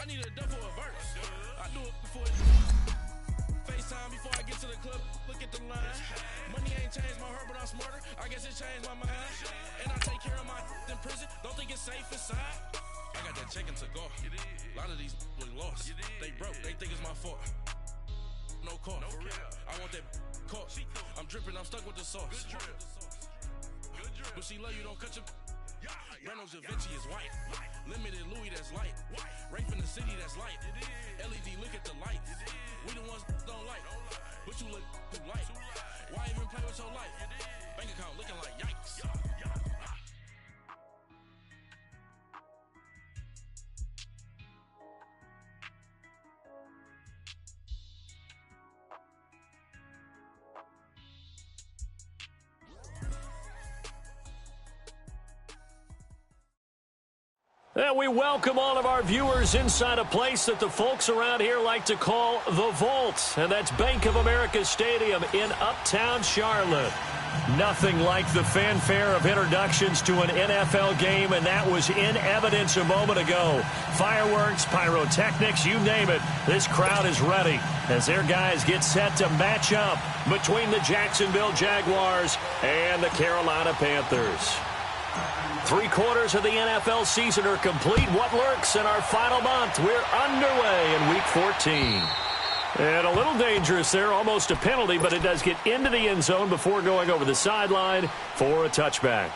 need a double a verse. I do it before FaceTime before I get to the club. Look at the line. Money ain't changed my heart, but I'm smarter. I guess it changed my mind. And I take care of my in prison. Don't think it's safe inside. I got that check and to go. A lot of these was lost. They broke. They think it's my fault. No call. For real. I want that caught. I'm dripping. I'm stuck with the sauce. But she love you. Don't cut your. Reynolds Da Vinci is white. Limited Louis that's light. Rape in the city that's light. LED look at the light. We the ones don't like. But you look too light. Why even play with your life? Bank account looking like yikes. And we welcome all of our viewers inside a place that the folks around here like to call the Vault. And that's Bank of America Stadium in Uptown Charlotte. Nothing like the fanfare of introductions to an NFL game, and that was in evidence a moment ago. Fireworks, pyrotechnics, you name it. This crowd is ready as their guys get set to match up between the Jacksonville Jaguars and the Carolina Panthers. 3/4 of the NFL season are complete. What lurks in our final month? We're underway in Week 14. And a little dangerous there, almost a penalty, but it does get into the end zone before going over the sideline for a touchback.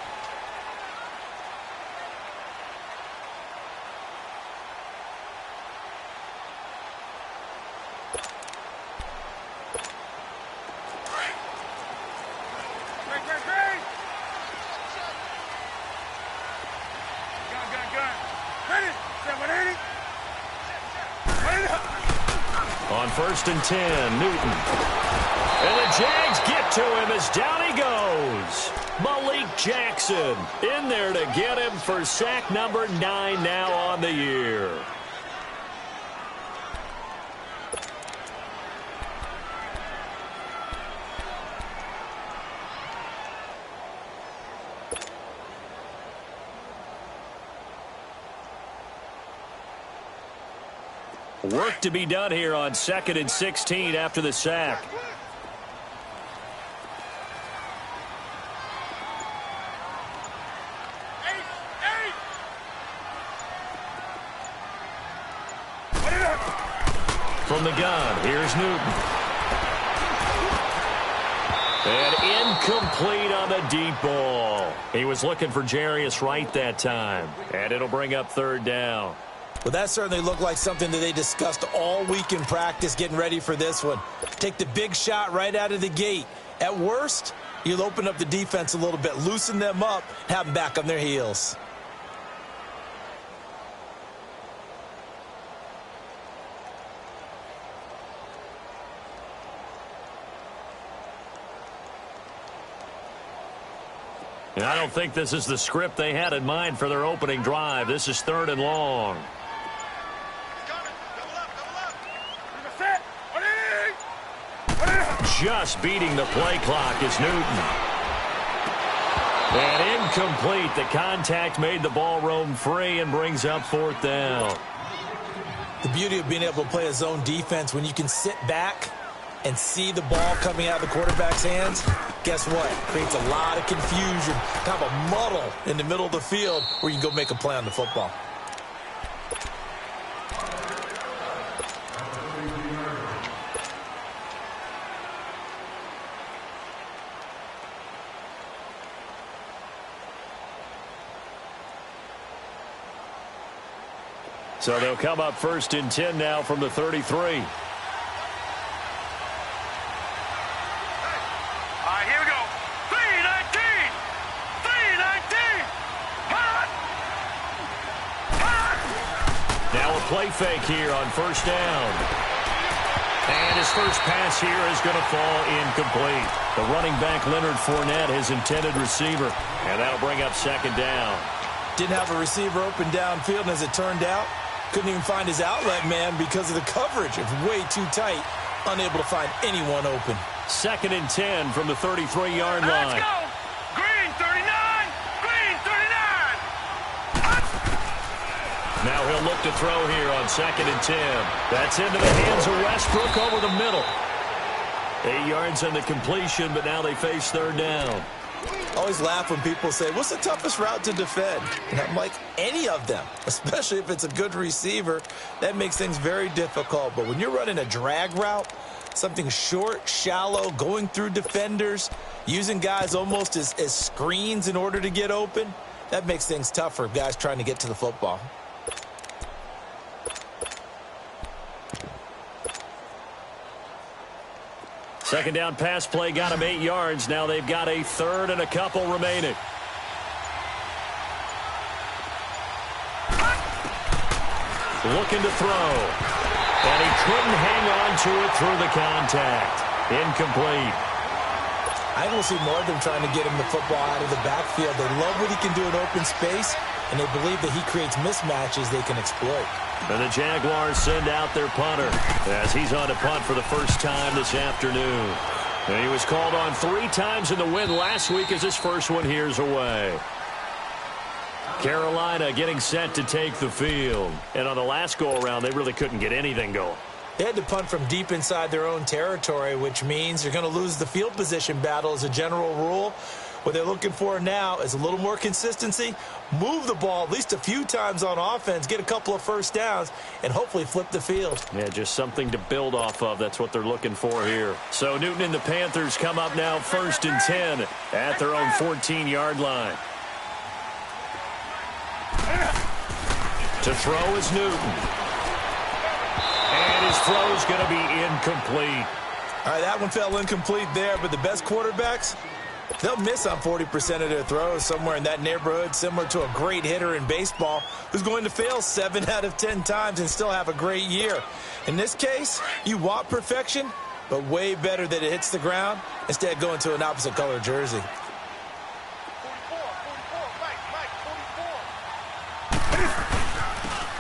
On 1st and 10, Newton. And the Jags get to him as down he goes. Malik Jackson in there to get him for sack number 9 now on the year. Work to be done here on 2nd and 16 after the sack. From the gun, here's Newton. And incomplete on the deep ball. He was looking for Jarius Wright that time. And it'll bring up 3rd down. Well, that certainly looked like something that they discussed all week in practice, getting ready for this one. Take the big shot right out of the gate. At worst, you'll open up the defense a little bit, loosen them up, have them back on their heels. And I don't think this is the script they had in mind for their opening drive. This is 3rd and long. Just beating the play clock is Newton. And incomplete. The contact made the ball roam free and brings up 4th down. The beauty of being able to play a zone defense when you can sit back and see the ball coming out of the quarterback's hands, guess what? Creates a lot of confusion, kind of a muddle in the middle of the field where you can go make a play on the football. So they'll come up 1st and 10 now from the 33. Play fake here on 1st down. And his first pass here is going to fall incomplete. The running back, Leonard Fournette, his intended receiver. And that'll bring up 2nd down. Didn't have a receiver open downfield, and as it turned out, couldn't even find his outlet man because of the coverage. It's way too tight. Unable to find anyone open. 2nd and 10 from the 33-yard line. Let's go! Green 39! Green 39! Now he'll look to throw here on 2nd and 10. That's into the hands of Westbrook over the middle. 8 yards on the completion, but now they face 3rd down. I always laugh when people say, what's the toughest route to defend? And I'm like, any of them, especially if it's a good receiver. That makes things very difficult. But when you're running a drag route, something short, shallow, going through defenders, using guys almost as screens in order to get open, that makes things tough for guys trying to get to the football. Second down pass play got him 8 yards. Now they've got a 3rd and a couple remaining. Looking to throw. And he couldn't hang on to it through the contact. Incomplete. I will see more of them trying to get him the football out of the backfield. They love what he can do in open space, and they believe that he creates mismatches they can exploit. And the Jaguars send out their punter as he's on to punt for the first time this afternoon. And he was called on 3 times in the win last week as his first one here's away. Carolina getting set to take the field. And on the last go-around, they really couldn't get anything going. They had to punt from deep inside their own territory, which means you're going to lose the field position battle as a general rule. What they're looking for now is a little more consistency, move the ball at least a few times on offense, get a couple of first downs, and hopefully flip the field. Yeah, just something to build off of. That's what they're looking for here. So Newton and the Panthers come up now 1st and 10 at their own 14-yard line. To throw is Newton. And his throw is going to be incomplete. All right, that one fell incomplete there, but the best quarterbacks, they'll miss on 40% of their throws, somewhere in that neighborhood, similar to a great hitter in baseball who's going to fail 7 out of 10 times and still have a great year. In this case, you want perfection, but way better that it hits the ground instead of going to an opposite color jersey.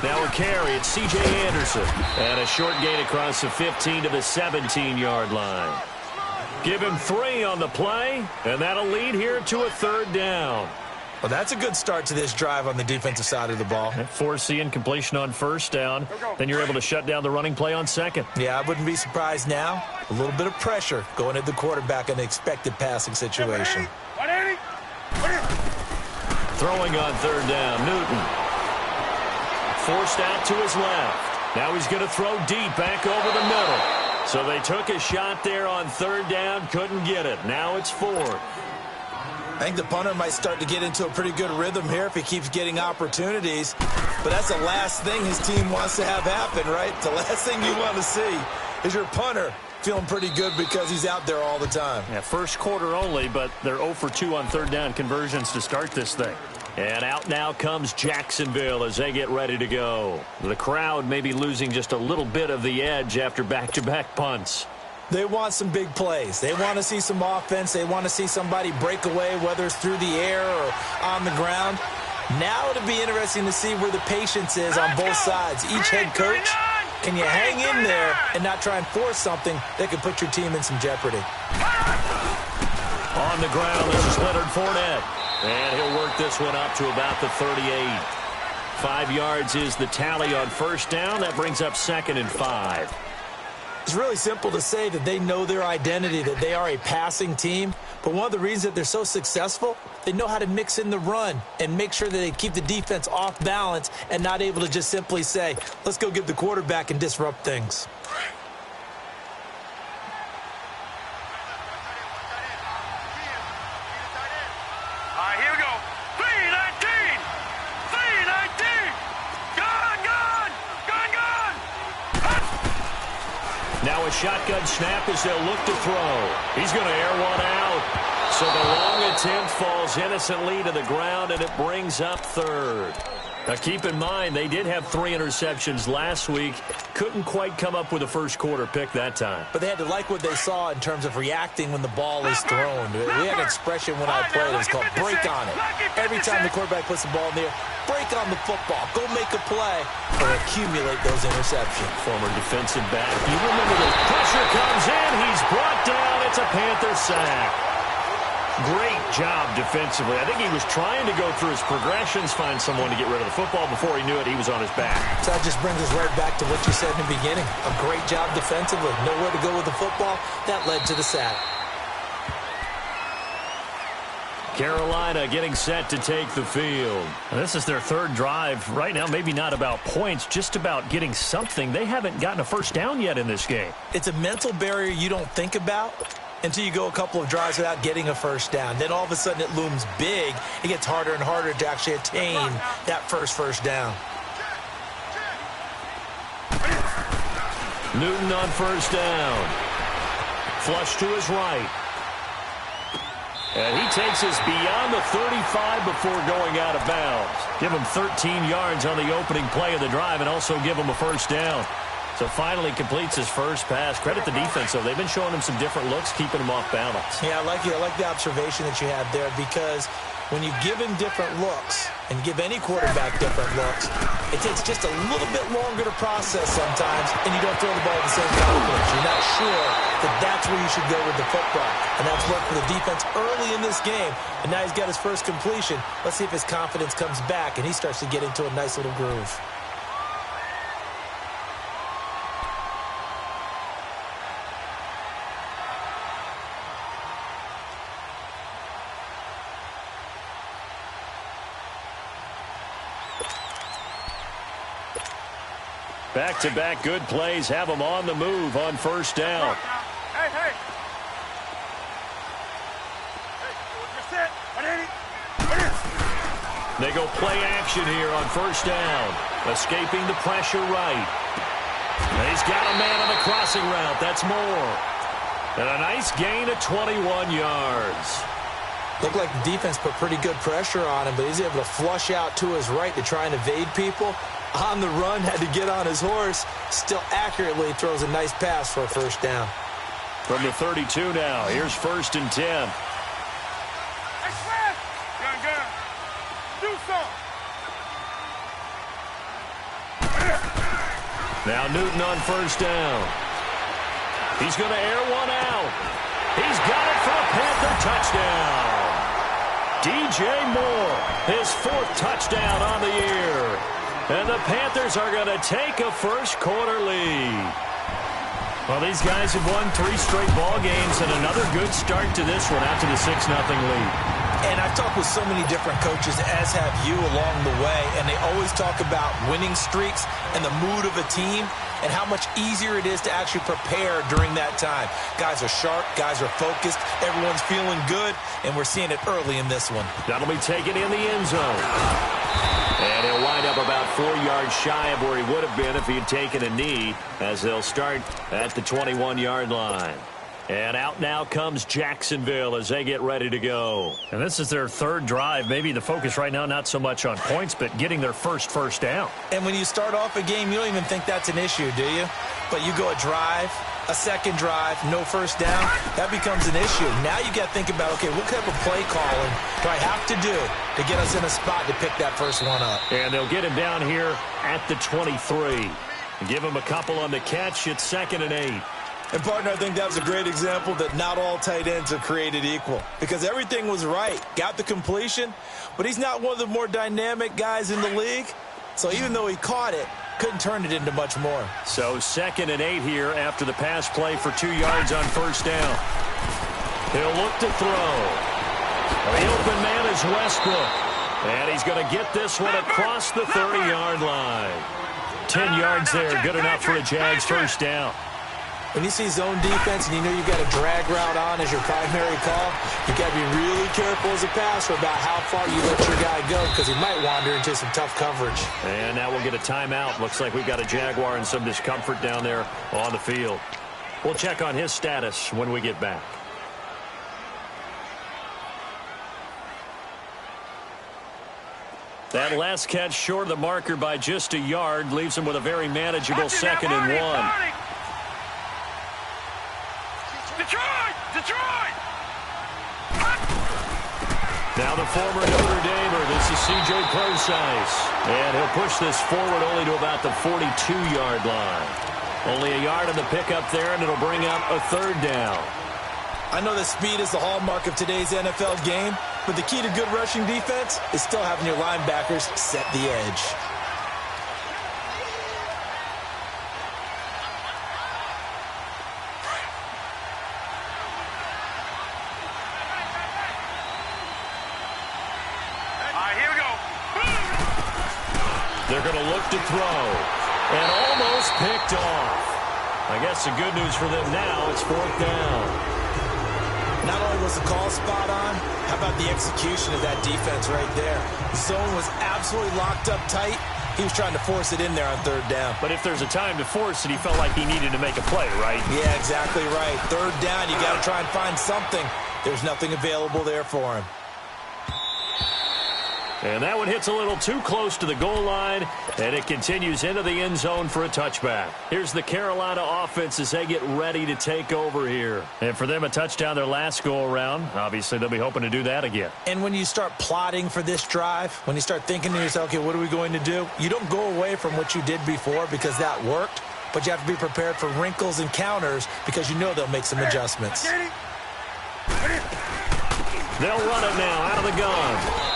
Now a carry, it's C.J. Anderson. And a short gain across the 15 to the 17-yard line. Give him 3 on the play, and that'll lead here to a 3rd down. Well, that's a good start to this drive on the defensive side of the ball. Force the incompletion on 1st down. Then you're able to shut down the running play on 2nd. Yeah, I wouldn't be surprised now. A little bit of pressure going at the quarterback in an expected passing situation. Throwing on 3rd down, Newton. Forced out to his left. Now he's going to throw deep back over the middle. So they took a shot there on 3rd down, couldn't get it. Now it's 4th. I think the punter might start to get into a pretty good rhythm here if he keeps getting opportunities. But that's the last thing his team wants to have happen, right? The last thing you want to see is your punter feeling pretty good because he's out there all the time. Yeah, first quarter only, but they're 0 for 2 on 3rd down conversions to start this thing. And out now comes Jacksonville as they get ready to go. The crowd may be losing just a little bit of the edge after back-to-back punts. They want some big plays. They want to see some offense. They want to see somebody break away, whether it's through the air or on the ground. Now it'll be interesting to see where the patience is on both sides. Each head coach, can you hang in there and not try and force something that could put your team in some jeopardy? On the ground, this is Leonard Fournette. And he'll work this one up to about the 38. 5 yards is the tally on 1st down. That brings up 2nd and 5. It's really simple to say that they know their identity, that they are a passing team. But one of the reasons that they're so successful, they know how to mix in the run and make sure that they keep the defense off balance and not able to just simply say, let's go get the quarterback and disrupt things. Now a shotgun snap as they'll look to throw. He's going to air one out. So the long attempt falls innocently to the ground, and it brings up 3rd. Now keep in mind, they did have 3 interceptions last week. Couldn't quite come up with a first quarter pick that time. But they had to like what they saw in terms of reacting when the ball is thrown. We had an expression when I played. It was called break on it. Every time the quarterback puts the ball in the air, break on the football. Go make a play or accumulate those interceptions. Former defensive back. You remember the pressure comes in. He's brought down. It's a Panther sack. Great job defensively. I think he was trying to go through his progressions, find someone to get rid of the football. Before he knew it, he was on his back. So that just brings us right back to what you said in the beginning. A great job defensively. Nowhere to go with the football. That led to the sack. Carolina getting set to take the field. And this is their third drive. Right now, maybe not about points, just about getting something. They haven't gotten a first down yet in this game. It's a mental barrier you don't think about until you go a couple of drives without getting a first down. Then all of a sudden it looms big. It gets harder and harder to actually attain that first down. Newton on first down. Flush to his right. And he takes us beyond the 35 before going out of bounds. Give him 13 yards on the opening play of the drive and also give him a first down. So finally completes his first pass. Credit the defense, though. They've been showing him some different looks, keeping him off balance. Yeah, I like the observation that you had there, because when you give him different looks and give any quarterback different looks, it takes just a little bit longer to process sometimes, and you don't throw the ball with the same confidence. You're not sure that that's where you should go with the football. And that's worked for the defense early in this game. And now he's got his first completion. Let's see if his confidence comes back and he starts to get into a nice little groove. Back-to-back good plays have him on the move on first down. Hey. They go play action here on first down. Escaping the pressure right. And he's got a man on the crossing route. That's Moore. And a nice gain of 21 yards. Looked like the defense put pretty good pressure on him, but he's able to flush out to his right to try and evade people. On the run, had to get on his horse. Still accurately throws a nice pass for a first down. From the 32 now, here's 1st and 10. Hey, Slim! Gun. Do something! Now Newton on first down. He's going to air one out. He's got it for a Panther touchdown. DJ Moore, his 4th touchdown on the year. And the Panthers are going to take a first-quarter lead. Well, these guys have won 3 straight ball games and another good start to this one after the 6-0 lead. And I've talked with so many different coaches, as have you, along the way, and they always talk about winning streaks and the mood of a team and how much easier it is to actually prepare during that time. Guys are sharp, guys are focused, everyone's feeling good, and we're seeing it early in this one. That'll be taken in the end zone. And he'll wind up about 4 yards shy of where he would have been if he had taken a knee, as they'll start at the 21-yard line. And out now comes Jacksonville as they get ready to go. And this is their 3rd drive. Maybe the focus right now not so much on points, but getting their first down. And when you start off a game, you don't even think that's an issue, do you? But you go a drive, a second drive, no first down, that becomes an issue. Now you got to think about, okay, what type of play calling do I have to do to get us in a spot to pick that first one up? And they'll get him down here at the 23. Give him a couple on the catch. It's 2nd and 8. And, partner, I think that was a great example that not all tight ends are created equal, because everything was right. Got the completion, but he's not one of the more dynamic guys in the league. So even though he caught it, couldn't turn it into much more. So 2nd and 8 here after the pass play for 2 yards on first down. He'll look to throw. The open man is Westbrook. And he's going to get this one across the 30-yard line. 10 yards there, good enough for a Jags first down. When you see zone defense and you know you've got a drag route on as your primary call, you've got to be really careful as a passer about how far you let your guy go, because he might wander into some tough coverage. And now we'll get a timeout. Looks like we've got a Jaguar in some discomfort down there on the field. We'll check on his status when we get back. That last catch short of the marker by just a yard leaves him with a very manageable 2nd and 1. Detroit! Now the former Notre Damer, this is C.J. Prosise. And he'll push this forward only to about the 42-yard line. Only a yard on the pickup there, and it'll bring up a 3rd down. I know that speed is the hallmark of today's NFL game, but the key to good rushing defense is still having your linebackers set the edge. Here we go. They're going to look to throw. And almost picked off. I guess the good news for them now, it's 4th down. Not only was the call spot on, how about the execution of that defense right there? The zone was absolutely locked up tight. He was trying to force it in there on 3rd down. But if there's a time to force it, he felt like he needed to make a play, right? Yeah, exactly right. 3rd down, you got to try and find something. There's nothing available there for him. And that one hits a little too close to the goal line, and it continues into the end zone for a touchback. Here's the Carolina offense as they get ready to take over here. And for them, a touchdown their last go-around. Obviously, they'll be hoping to do that again. And when you start plotting for this drive, when you start thinking to yourself, okay, what are we going to do? You don't go away from what you did before because that worked, but you have to be prepared for wrinkles and counters because you know they'll make some adjustments. They'll run it now out of the gun.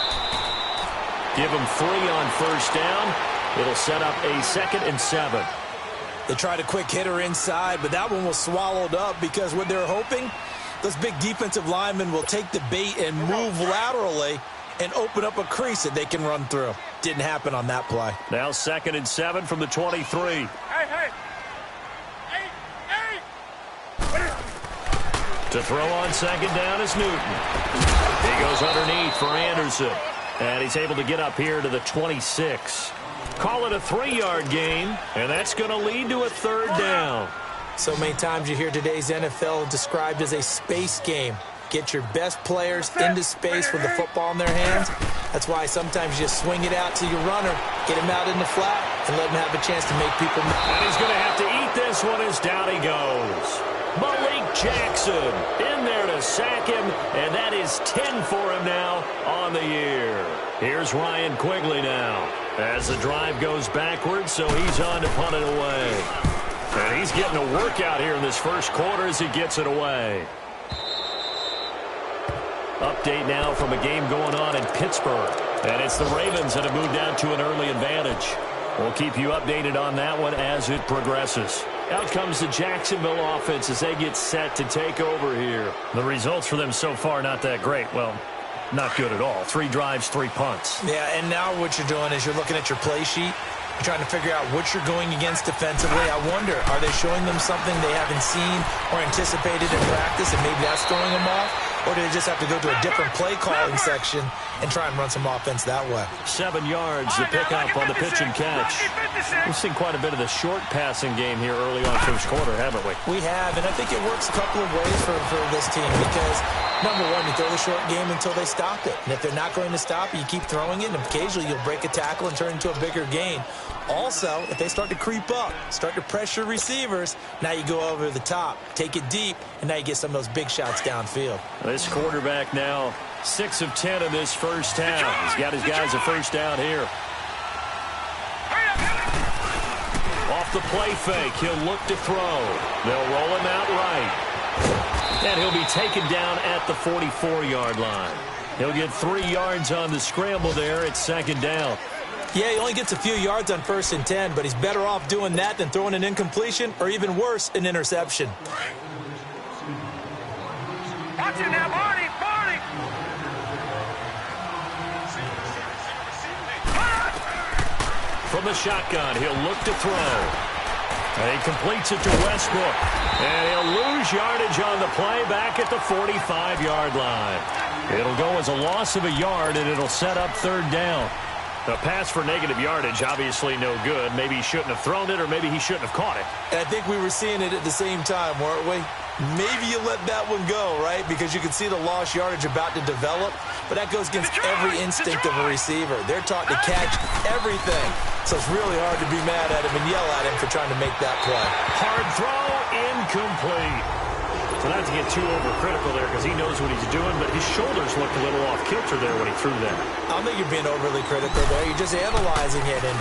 Give them 3 on 1st down. It'll set up a 2nd and 7. They tried a quick hitter inside, but that one was swallowed up because what they're hoping, those big defensive linemen will take the bait and move laterally and open up a crease that they can run through. Didn't happen on that play. Now 2nd and 7 from the 23. Hey. To throw on 2nd down is Newton. He goes underneath for Anderson. And he's able to get up here to the 26. Call it a 3-yard gain, and that's going to lead to a 3rd down. So many times you hear today's NFL described as a space game. Get your best players into space with the football in their hands. That's why sometimes you just swing it out to your runner, get him out in the flat, and let him have a chance to make people mad. And he's going to have to eat this one as down he goes. Malik Jackson in there to sack him, and that is 10 for him now on the year. Here's Ryan Quigley now as the drive goes backwards, so he's on to punt it away. And he's getting a workout here in this first quarter as he gets it away. Update now from a game going on in Pittsburgh, and it's the Ravens that have moved down to an early advantage. We'll keep you updated on that one as it progresses. Out comes the Jacksonville offense as they get set to take over here. The results for them so far not that great. Well, not good at all. 3 drives, 3 punts. Yeah, and now what you're doing is you're looking at your play sheet. You're trying to figure out what you're going against defensively. I wonder, are they showing them something they haven't seen or anticipated in practice, and maybe that's throwing them off? Or do they just have to go to a different play calling section and try and run some offense that way? 7 yards to pick up on the pitch and catch. We've seen quite a bit of the short passing game here early on first quarter, haven't we? We have, and I think it works a couple of ways for this team because, number one, you throw the short game until they stop it. And if they're not going to stop it, you keep throwing it, and occasionally you'll break a tackle and turn it into a bigger gain. Also, if they start to creep up, start to pressure receivers, now you go over the top, take it deep, and now you get some of those big shots downfield. This quarterback now 6 of 10 in this first half. He's got his guys a first down here. Off the play fake, he'll look to throw. They'll roll him out right. And he'll be taken down at the 44-yard line. He'll get 3 yards on the scramble there at 2nd down. Yeah, he only gets a few yards on 1st and 10, but he's better off doing that than throwing an incompletion or even worse, an interception. Watch it now, Barney! From the shotgun, he'll look to throw. And he completes it to Westbrook. And he'll lose yardage on the play back at the 45-yard line. It'll go as a loss of a yard, and it'll set up 3rd down. The pass for negative yardage, obviously no good. Maybe he shouldn't have thrown it, or maybe he shouldn't have caught it. And I think we were seeing it at the same time, weren't we? Maybe you let that one go, right? Because you can see the lost yardage about to develop. But that goes against every instinct of a receiver. They're taught to catch everything. So it's really hard to be mad at him and yell at him for trying to make that play. Hard throw, incomplete. So not to get too overcritical there because he knows what he's doing, but his shoulders looked a little off kilter there when he threw that. I don't think you're being overly critical there. You're just analyzing it, and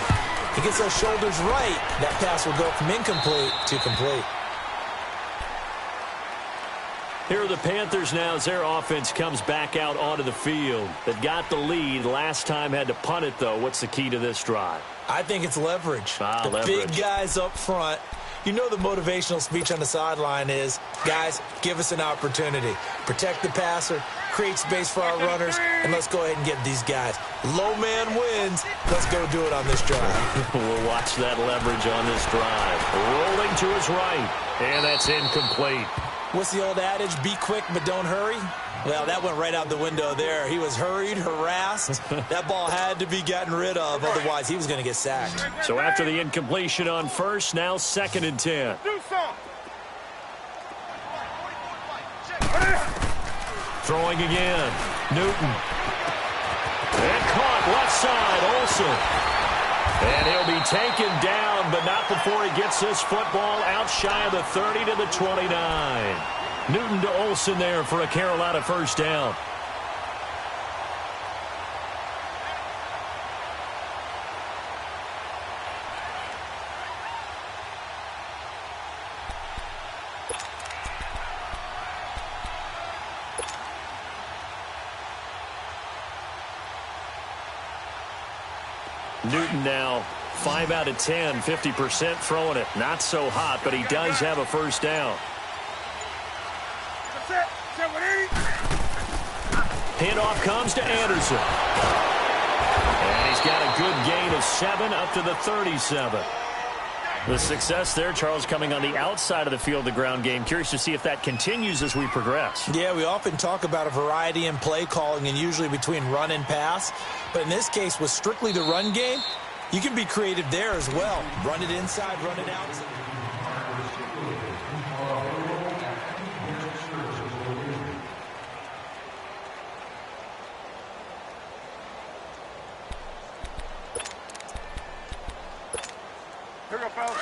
he gets those shoulders right. That pass will go from incomplete to complete. Here are the Panthers now as their offense comes back out onto the field. They've got the lead. Last time had to punt it, though. What's the key to this drive? I think it's leverage. Leverage. Big guys up front. You know the motivational speech on the sideline is, guys, give us an opportunity. Protect the passer, create space for our runners, and let's go ahead and get these guys. Low man wins. Let's go do it on this drive. We'll watch that leverage on this drive. Rolling to his right, and that's incomplete. What's the old adage? Be quick, but don't hurry. Well, that went right out the window there. He was hurried, harassed. That ball had to be gotten rid of. Otherwise, he was going to get sacked. So after the incompletion on first, now 2nd and 10. Throwing again. Newton. And caught left side. Olsen. And he'll be taken down, but not before he gets this football out shy of the 30 to the 29. Newton to Olsen there for a Carolina first down. Newton now 5 out of 10, 50% throwing it. Not so hot, but he does have a first down. Handoff comes to Anderson. And he's got a good gain of 7 up to the 37. The success there, Charles, coming on the outside of the field, the ground game. Curious to see if that continues as we progress. Yeah, we often talk about a variety in play calling and usually between run and pass. But in this case, with strictly the run game, you can be creative there as well. Run it inside, run it outside. Here we go, fellas.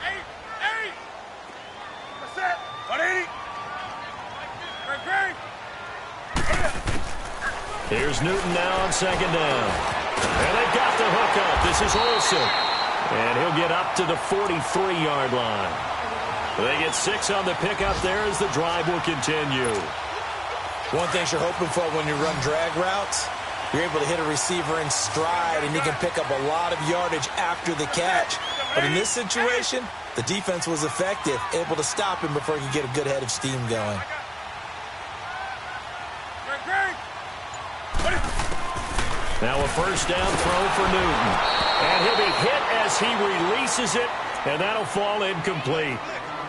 Eight. What's that? 180. Great. Here's Newton now on 2nd down. And they've got the hookup. This is Olsen. And he'll get up to the 43-yard line. They get 6 on the pickup there as the drive will continue. One thing you're hoping for when you run drag routes, you're able to hit a receiver in stride, and you can pick up a lot of yardage after the catch. But in this situation, the defense was effective, able to stop him before he could get a good head of steam going. Now a first down throw for Newton. And he'll be hit as he releases it, and that'll fall incomplete.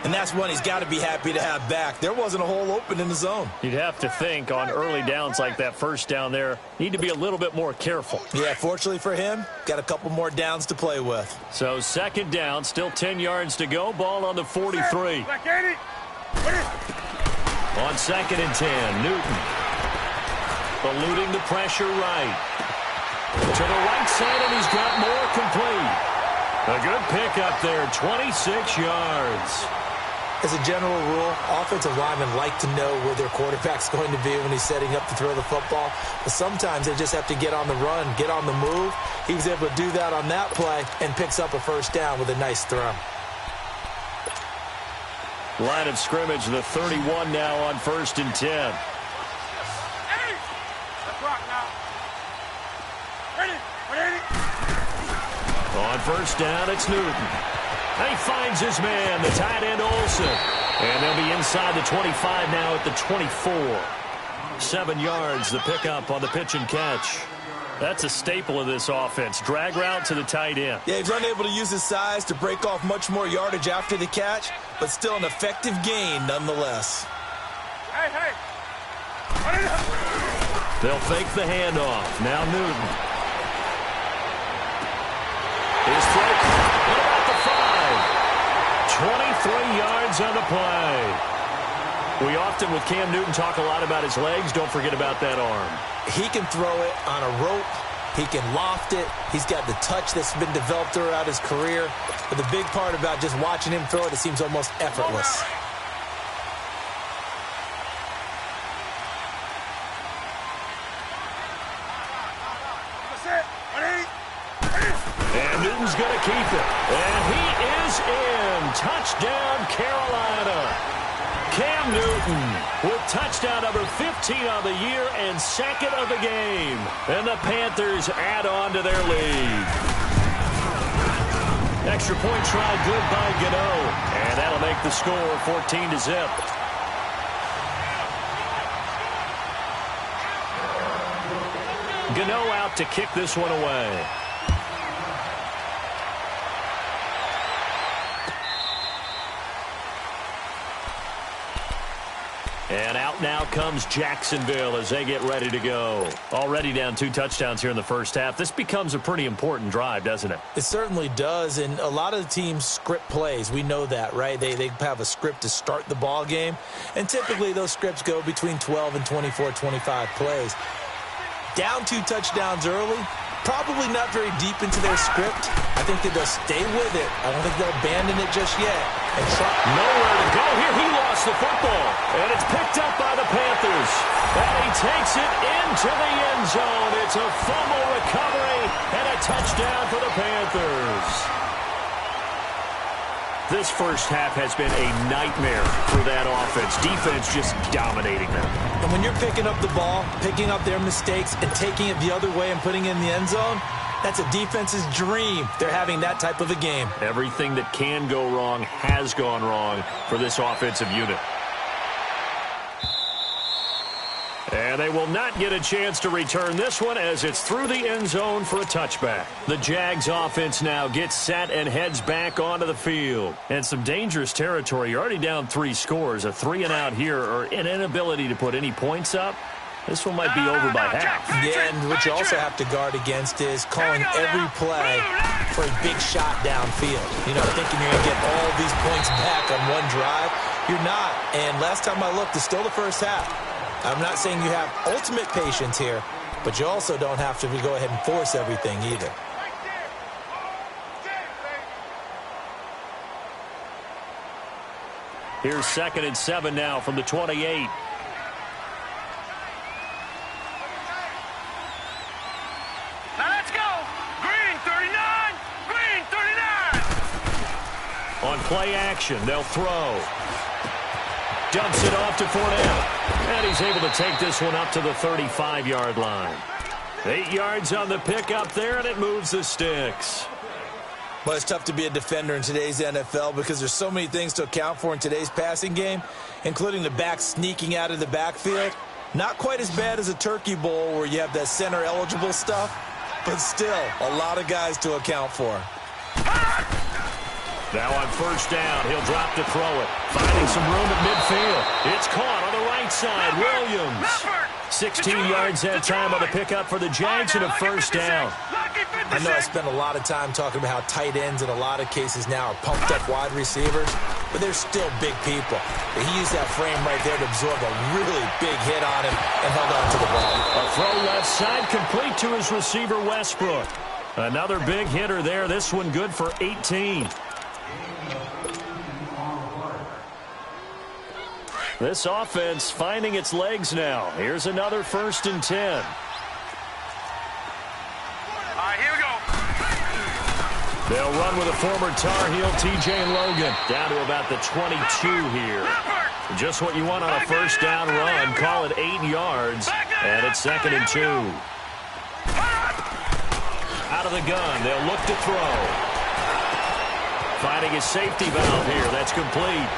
And that's one he's got to be happy to have back. There wasn't a hole open in the zone. You'd have to think on early downs like that first down there, need to be a little bit more careful. Yeah, fortunately for him, got a couple more downs to play with. So 2nd down, still 10 yards to go. Ball on the 43. On 2nd and 10, Newton. Eluding the pressure right. To the right side, and he's got more complete. A good pickup there, 26 yards. As a general rule, offensive linemen like to know where their quarterback's going to be when he's setting up to throw the football. But sometimes they just have to get on the run, get on the move. He was able to do that on that play and picks up a first down with a nice throw. Line of scrimmage, the 31 now on 1st and 10. On first down, it's Newton. He finds his man, the tight end Olsen. And they'll be inside the 25 now at the 24. 7 yards, the pickup on the pitch and catch. That's a staple of this offense. Drag route to the tight end. Yeah, he's unable to use his size to break off much more yardage after the catch, but still an effective gain nonetheless. Hey. They'll fake the handoff. Now Newton. His throw at about the 5. 23 yards on the play. We often, with Cam Newton, talk a lot about his legs. Don't forget about that arm. He can throw it on a rope. He can loft it. He's got the touch that's been developed throughout his career. But the big part about just watching him throw it, it seems almost effortless. And Newton's going to keep it. And he is in. Touchdown, Carolina. Cam Newton with touchdown number 15 on the year and second of the game. And the Panthers add on to their lead. Extra point try good by Gano. And that'll make the score 14-0. Gano out to kick this one away. And out now comes Jacksonville as they get ready to go. Already down 2 touchdowns here in the first half. This becomes a pretty important drive, doesn't it? It certainly does, and a lot of the teams script plays. We know that, right? They have a script to start the ball game, and typically those scripts go between 12 and 24, 25 plays. Down 2 touchdowns early, probably not very deep into their script. I think that they'll stay with it. I don't think they'll abandon it just yet. And nowhere to go here. He lost the football, and it's picked up by the Panthers. And he takes it into the end zone. It's a fumble recovery and a touchdown for the Panthers. This first half has been a nightmare for that offense. Defense just dominating them. And when you're picking up the ball, picking up their mistakes, and taking it the other way and putting it in the end zone, that's a defense's dream. They're having that type of a game. Everything that can go wrong has gone wrong for this offensive unit. And they will not get a chance to return this one as it's through the end zone for a touchback. The Jags offense now gets set and heads back onto the field. And some dangerous territory. You're already down 3 scores. A 3-and-out here or an inability to put any points up. This one might be over by half. Yeah, and what you also have to guard against is calling every play for a big shot downfield. You know, thinking you're going to get all these points back on one drive. You're not. And last time I looked, it's still the first half. I'm not saying you have ultimate patience here, but you also don't have to go ahead and force everything either. Here's 2nd and 7 now from the 28. Now let's go. Green 39. Green 39. On play action, they'll throw. Dumps it off to Fournette. And he's able to take this one up to the 35-yard line. 8 yards on the pickup there, and it moves the sticks. Well, it's tough to be a defender in today's NFL because there's so many things to account for in today's passing game, including the back sneaking out of the backfield. Not quite as bad as a turkey bowl where you have that center-eligible stuff, but still a lot of guys to account for. Now on first down, he'll drop to throw it. Finding some room at midfield. It's caught on the right side. Williams. 16 yards that time on the pickup for the Jags and a first down. I know I spent a lot of time talking about how tight ends in a lot of cases now are pumped up wide receivers, but they're still big people. But he used that frame right there to absorb a really big hit on him and held on to the ball. A throw left side complete to his receiver Westbrook. Another big hitter there. This one good for 18. This offense finding its legs now. Here's another 1st and 10. All right, here we go. They'll run with a former Tar Heel, TJ Logan, down to about the 22 here. Just what you want on a first down run. Call it 8 yards, and it's 2nd and 2. Out of the gun, they'll look to throw. Finding his safety valve here. That's complete.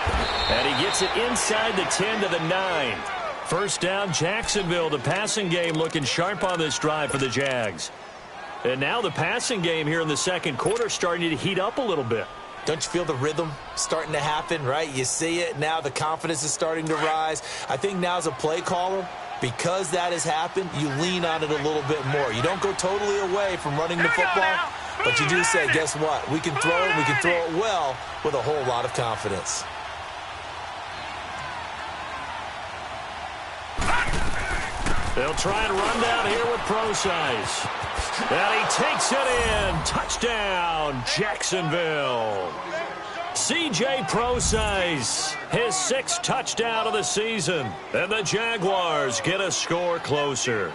And he gets it inside the 10 to the 9. First down, Jacksonville. The passing game looking sharp on this drive for the Jags. And now the passing game here in the second quarter starting to heat up a little bit. Don't you feel the rhythm starting to happen, right? You see it. Now the confidence is starting to rise. I think now as a play caller, because that has happened, you lean on it a little bit more. You don't go totally away from running the football. But you do say, guess what? We can throw it. We can throw it well with a whole lot of confidence. They'll try and run down here with Procise. And he takes it in. Touchdown, Jacksonville. C.J. Procise, his 6th touchdown of the season. And the Jaguars get a score closer.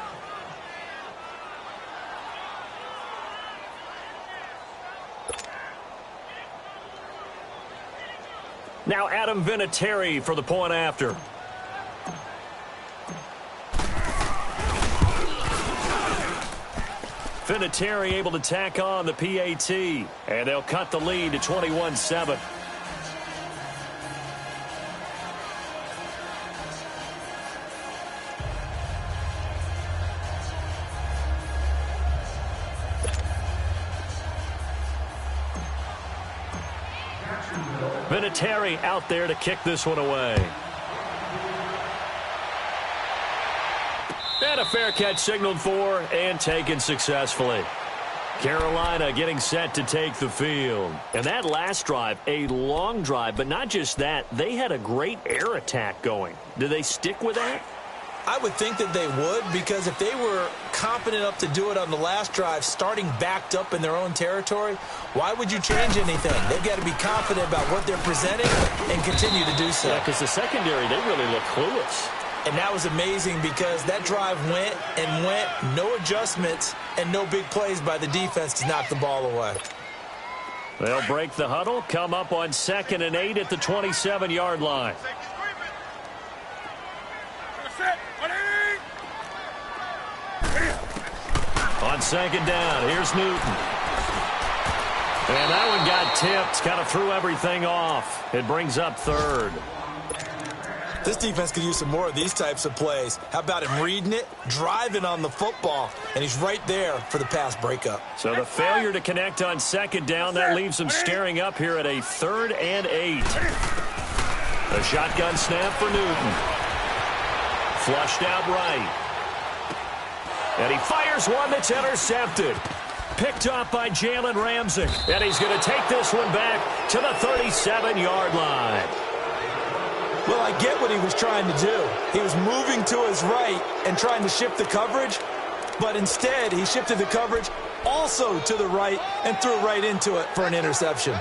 Now Adam Vinatieri for the point after. Vinatieri able to tack on the PAT, and they'll cut the lead to 21-7. Vinatieri out there to kick this one away. And a fair catch signaled for and taken successfully. Carolina getting set to take the field. And that last drive, a long drive, but not just that, they had a great air attack going. Do they stick with that? I would think that they would, because if they were confident enough to do it on the last drive, starting backed up in their own territory, why would you change anything? They've got to be confident about what they're presenting and continue to do so. Yeah, because the secondary, they really look clueless. And that was amazing because that drive went and went, no adjustments, and no big plays by the defense to knock the ball away. They'll break the huddle, come up on 2nd and 8 at the 27-yard line. On 2nd down, here's Newton. And that one got tipped, kind of threw everything off. It brings up 3rd. This defense could use some more of these types of plays. How about him reading it, driving on the football, and he's right there for the pass breakup. So the failure to connect on 2nd down, that leaves him staring up here at a 3rd and 8. A shotgun snap for Newton. Flushed out right. And he fires one that's intercepted. Picked off by Jalen Ramsey. And he's going to take this one back to the 37-yard line. Well, I get what he was trying to do. He was moving to his right and trying to shift the coverage, but instead he shifted the coverage also to the right and threw right into it for an interception.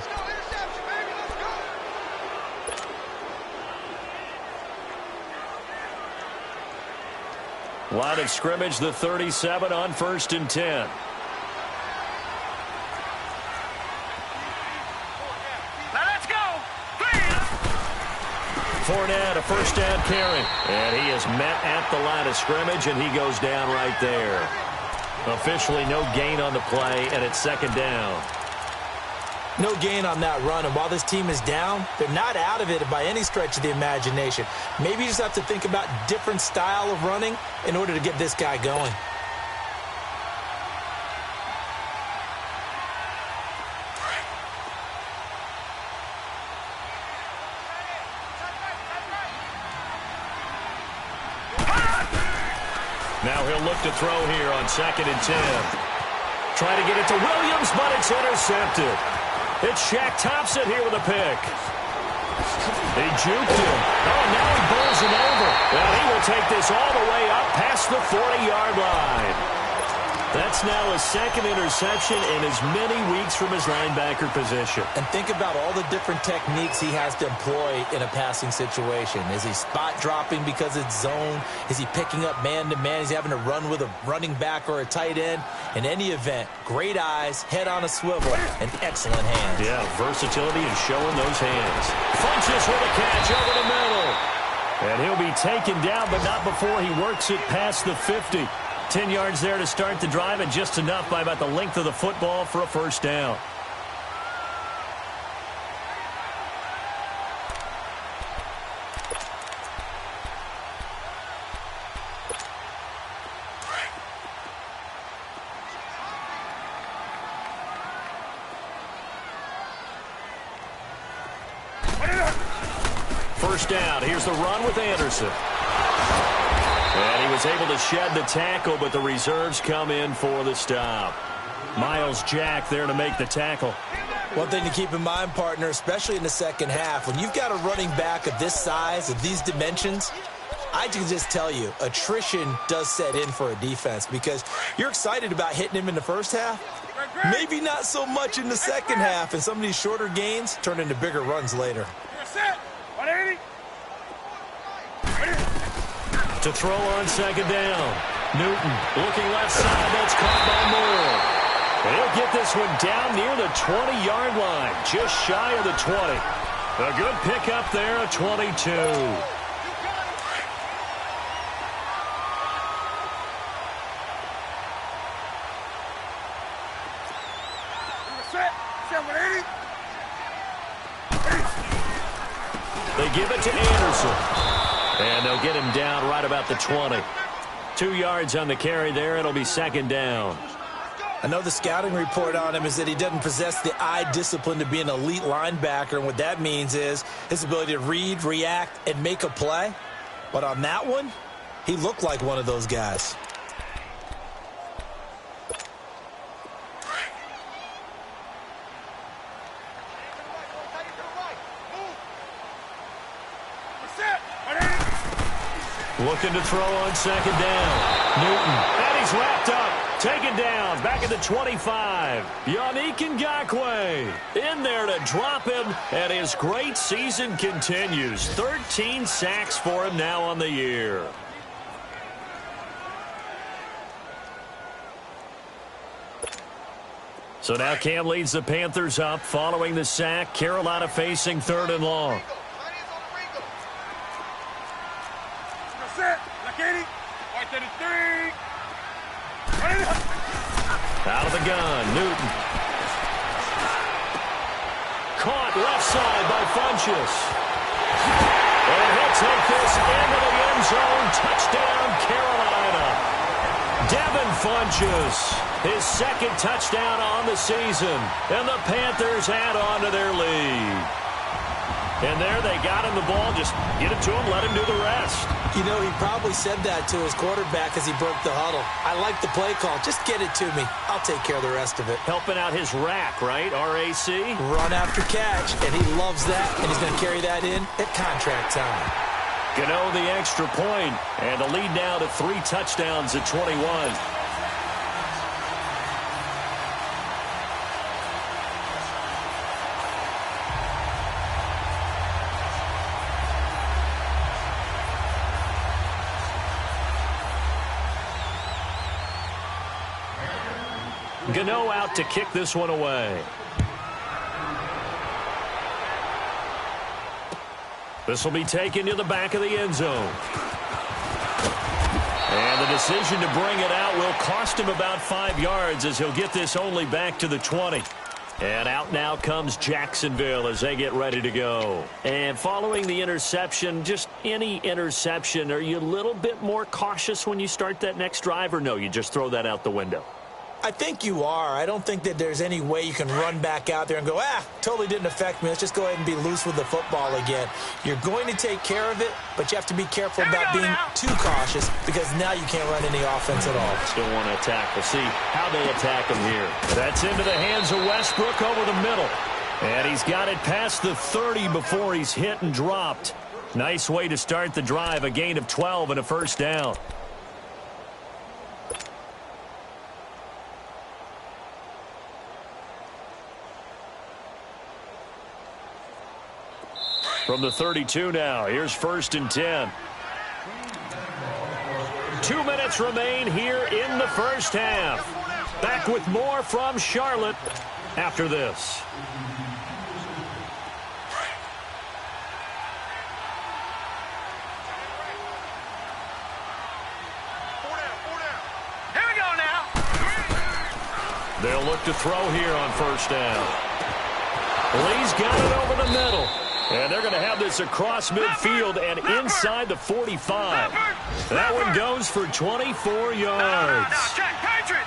Line of scrimmage, the 37 on 1st and 10. Fournette, a first down carry. And he is met at the line of scrimmage, and he goes down right there. Officially no gain on the play, and it's 2nd down. No gain on that run, and while this team is down, they're not out of it by any stretch of the imagination. Maybe you just have to think about different style of running in order to get this guy going. Now he'll look to throw here on 2nd and 10. Try to get it to Williams, but it's intercepted. It's Shaq Thompson here with a pick. He juked him. Oh, now he bowls him over. Well, he will take this all the way up past the 40-yard line. That's now his 2nd interception in as many weeks from his linebacker position. And think about all the different techniques he has to employ in a passing situation. Is he spot dropping because it's zone? Is he picking up man-to-man? Is he having to run with a running back or a tight end? In any event, great eyes, head on a swivel, and excellent hands. Yeah, versatility and showing those hands. Funches with a catch over the middle. And he'll be taken down, but not before he works it past the 50. 10 yards there to start the drive, and just enough by about the length of the football for a first down. First down. Here's the run with Anderson. And he was able to shed the tackle, but the reserves come in for the stop. Miles Jack there to make the tackle. One thing to keep in mind, partner, especially in the second half, when you've got a running back of this size, of these dimensions, I can just tell you, attrition does set in for a defense because you're excited about hitting him in the first half. Maybe not so much in the second half, and some of these shorter gains turn into bigger runs later. To throw on second down. Newton looking left side. That's caught by Moore. And he'll get this one down near the 20-yard line, just shy of the 20. A good pickup there, a 22. They give it to Anderson. And they'll get him down right about the 20. 2 yards on the carry there. It'll be second down. I know the scouting report on him is that he doesn't possess the eye discipline to be an elite linebacker. And what that means is his ability to read, react, and make a play. But on that one, he looked like one of those guys. Looking to throw on second down. Newton. And he's wrapped up. Taken down. Back at the 25. Yannick Ngakoue in there to drop him. And his great season continues. 13 sacks for him now on the year. So now Cam leads the Panthers up following the sack. Carolina facing 3rd and long. Out of the gun, Newton. Caught left side by Funchess. And he'll take this into the end zone. Touchdown, Carolina. Devin Funchess, his second touchdown on the season. And the Panthers add on to their lead. And there they got him the ball. Just get it to him, let him do the rest. You know, he probably said that to his quarterback as he broke the huddle. I like the play call. Just get it to me. I'll take care of the rest of it. Helping out his rack, right? RAC? Run after catch, and he loves that, and he's going to carry that in at contract time. Gano the extra point, and the lead now to 3 touchdowns at 21. Gano out to kick this one away. This will be taken to the back of the end zone. And the decision to bring it out will cost him about 5 yards as he'll get this only back to the 20. And out now comes Jacksonville as they get ready to go. And following the interception, just any interception, are you a little bit more cautious when you start that next drive, or no, you just throw that out the window? I think you are. I don't think that there's any way you can run back out there and go, totally didn't affect me. Let's just go ahead and be loose with the football again. You're going to take care of it, but you have to be careful about being too cautious because now you can't run any offense at all. Still want to attack. We'll see how they attack him here. That's into the hands of Westbrook over the middle. And he's got it past the 30 before he's hit and dropped. Nice way to start the drive. A gain of 12 and a first down. From the 32 now, here's 1st and 10. 2 minutes remain here in the first half. Back with more from Charlotte after this. Here we go now. They'll look to throw here on 1st down. Lee's got it over the middle. And they're going to have this across midfield and inside the 45. That one goes for 24 yards. Check. Patriot.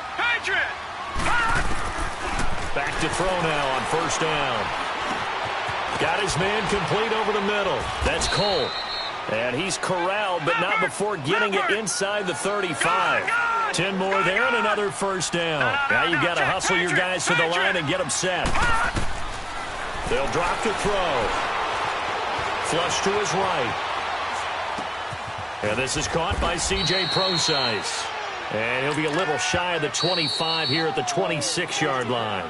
Back to throw now on 1st down. Got his man complete over the middle. That's Cole. And he's corralled, but not before getting it inside the 35. 10 more there and another 1st down. Now you've got to hustle your guys to the line and get them set. They'll drop to throw. Flush to his right. And this is caught by C.J. Prosise. And he'll be a little shy of the 25 here at the 26-yard line.